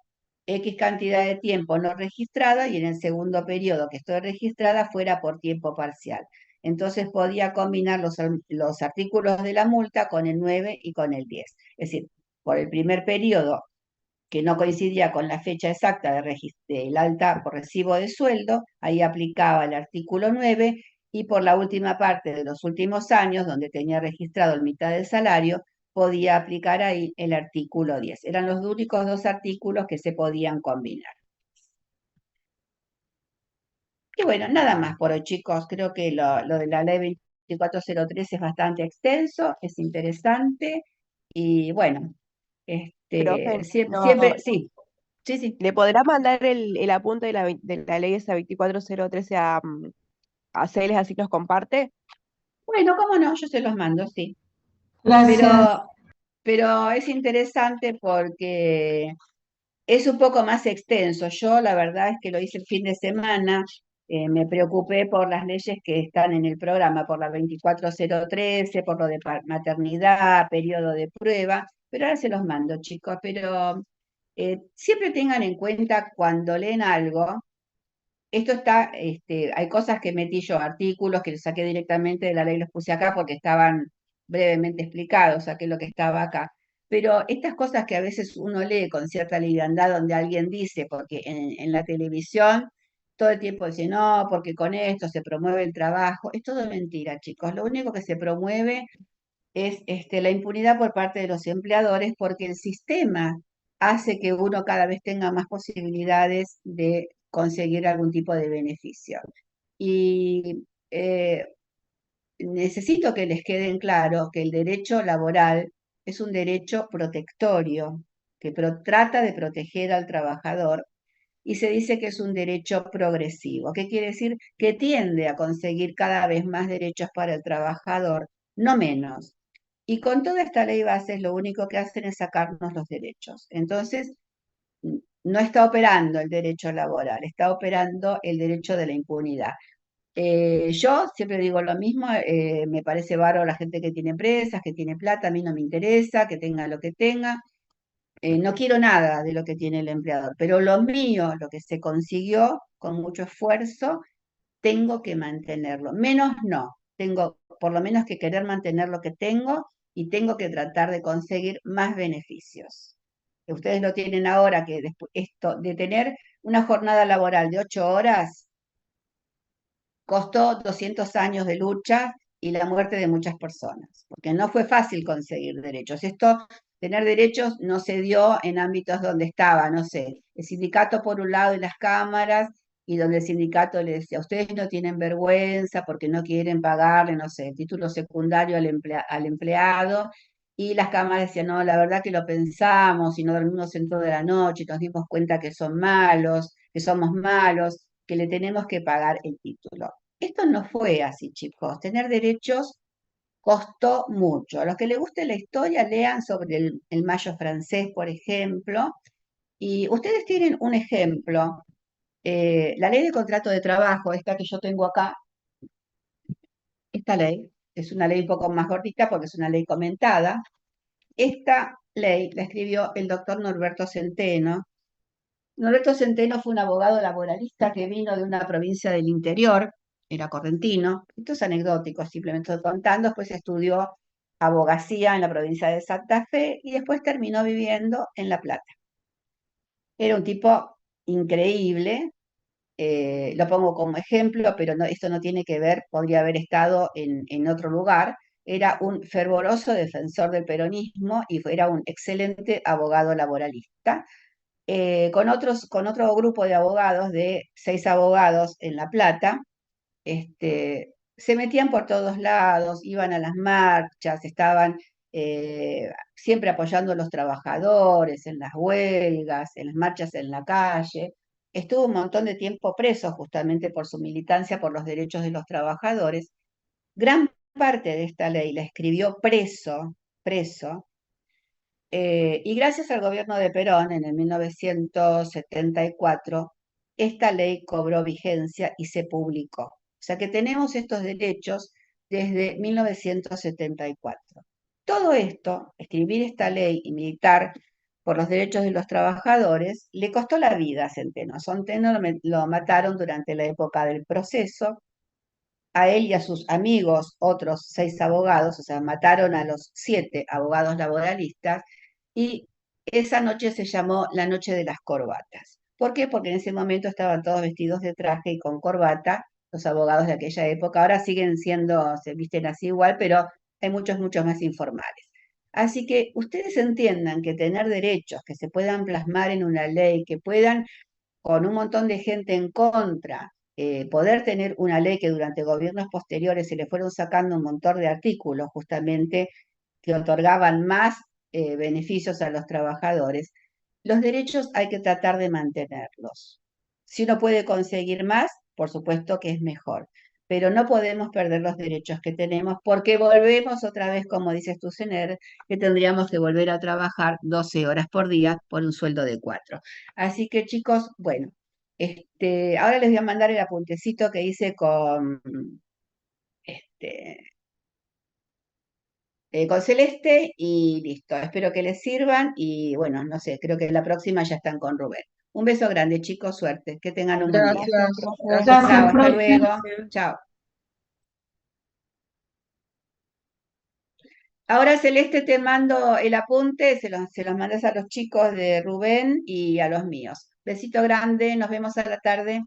X cantidad de tiempo no registrada y en el segundo periodo que estoy registrada fuera por tiempo parcial. Entonces podía combinar los artículos de la multa con el 9 y con el 10. Es decir, por el primer periodo que no coincidía con la fecha exacta del alta por recibo de sueldo, ahí aplicaba el artículo 9 y por la última parte de los últimos años, donde tenía registrado el mitad del salario, podía aplicar ahí el artículo 10. Eran los únicos dos artículos que se podían combinar. Y bueno, nada más por hoy, chicos. Creo que lo de la ley 2403 es bastante extenso, es interesante Y bueno, Profe, siempre, sí, sí, sí. ¿le podrá mandar el apunte de la ley esa 24013 a Celes, así los comparte? Bueno, cómo no, yo se los mando, sí. Gracias. Pero es interesante porque es un poco más extenso. Yo la verdad es que lo hice el fin de semana, me preocupé por las leyes que están en el programa, por la 24013, por lo de maternidad, periodo de prueba, pero ahora se los mando, chicos. Pero siempre tengan en cuenta cuando leen algo, esto está, hay cosas que metí yo, artículos que saqué directamente de la ley, los puse acá porque estaban brevemente explicados, saqué lo que estaba acá. Pero estas cosas que a veces uno lee con cierta liviandad, donde alguien dice, porque en la televisión todo el tiempo dice, no, porque con esto se promueve el trabajo, es todo mentira, chicos. Lo único que se promueve es la impunidad por parte de los empleadores, porque el sistema hace que uno cada vez tenga más posibilidades de conseguir algún tipo de beneficio. Y necesito que les quede en claro que el derecho laboral es un derecho protectorio, que trata de proteger al trabajador, y se dice que es un derecho progresivo. ¿Qué quiere decir? Que tiende a conseguir cada vez más derechos para el trabajador, no menos. Y con toda esta ley bases lo único que hacen es sacarnos los derechos. Entonces, no está operando el derecho laboral, está operando el derecho de la impunidad. Yo siempre digo lo mismo, me parece bárbaro la gente que tiene empresas, que tiene plata, a mí no me interesa, que tenga lo que tenga. No quiero nada de lo que tiene el empleador, pero lo mío, lo que se consiguió con mucho esfuerzo, tengo que mantenerlo. Menos no, tengo por lo menos que querer mantener lo que tengo y tengo que tratar de conseguir más beneficios. Ustedes lo tienen ahora, que esto de tener una jornada laboral de 8 horas costó 200 años de lucha y la muerte de muchas personas, porque no fue fácil conseguir derechos. Tener derechos no se dio en ámbitos donde estaba, no sé, el sindicato por un lado y las cámaras, y donde el sindicato le decía, ustedes no tienen vergüenza porque no quieren pagarle, no sé, el título secundario al empleado, y las cámaras decían, no, la verdad que lo pensamos y no dormimos en toda la noche, y nos dimos cuenta que son malos, que somos malos, que le tenemos que pagar el título. Esto no fue así, chicos. Tener derechos costó mucho. A los que les guste la historia, lean sobre el Mayo francés, por ejemplo. Y ustedes tienen un ejemplo. La ley de contrato de trabajo, esta que yo tengo acá, esta ley, es una ley un poco más gordita porque es una ley comentada. Esta ley la escribió el doctor Norberto Centeno. Norberto Centeno fue un abogado laboralista que vino de una provincia del interior, era correntino. Esto es anecdótico, simplemente estoy contando. Después estudió abogacía en la provincia de Santa Fe y después terminó viviendo en La Plata. Era un tipo increíble, lo pongo como ejemplo, pero no, esto no tiene que ver, podría haber estado en otro lugar. Era un fervoroso defensor del peronismo y era un excelente abogado laboralista. Con otro grupo de abogados, de 6 abogados en La Plata, se metían por todos lados, iban a las marchas, estaban siempre apoyando a los trabajadores en las huelgas, en las marchas en la calle. Estuvo un montón de tiempo preso justamente por su militancia por los derechos de los trabajadores. Gran parte de esta ley la escribió preso, y gracias al gobierno de Perón en el 1974, esta ley cobró vigencia y se publicó. O sea que tenemos estos derechos desde 1974. Todo esto, escribir esta ley y militar por los derechos de los trabajadores, le costó la vida a Centeno. A Centeno lo mataron durante la época del proceso, a él y a sus amigos, otros 6 abogados, o sea, mataron a los 7 abogados laboralistas, y esa noche se llamó la noche de las corbatas. ¿Por qué? Porque en ese momento estaban todos vestidos de traje y con corbata, los abogados de aquella época. Ahora siguen siendo, se visten así igual, pero hay muchos, muchos más informales. Así que ustedes entiendan que tener derechos que se puedan plasmar en una ley, que puedan, con un montón de gente en contra, poder tener una ley que durante gobiernos posteriores se le fueron sacando un montón de artículos justamente que otorgaban más beneficios a los trabajadores, los derechos hay que tratar de mantenerlos. Si uno puede conseguir más, por supuesto que es mejor, pero no podemos perder los derechos que tenemos porque volvemos otra vez, como dices tú, Sener, que tendríamos que volver a trabajar 12 horas por día por un sueldo de 4. Así que chicos, bueno, ahora les voy a mandar el apuntecito que hice este, con Celeste y listo. Espero que les sirvan y bueno, no sé, creo que la próxima ya están con Rubén. Un beso grande, chicos, suerte. Que tengan un buen día. Gracias. Gracias, Chao, Gracias, hasta profe. luego. Chao. Ahora, Celeste, te mando el apunte, se los mandas a los chicos de Rubén y a los míos. Besito grande, nos vemos a la tarde.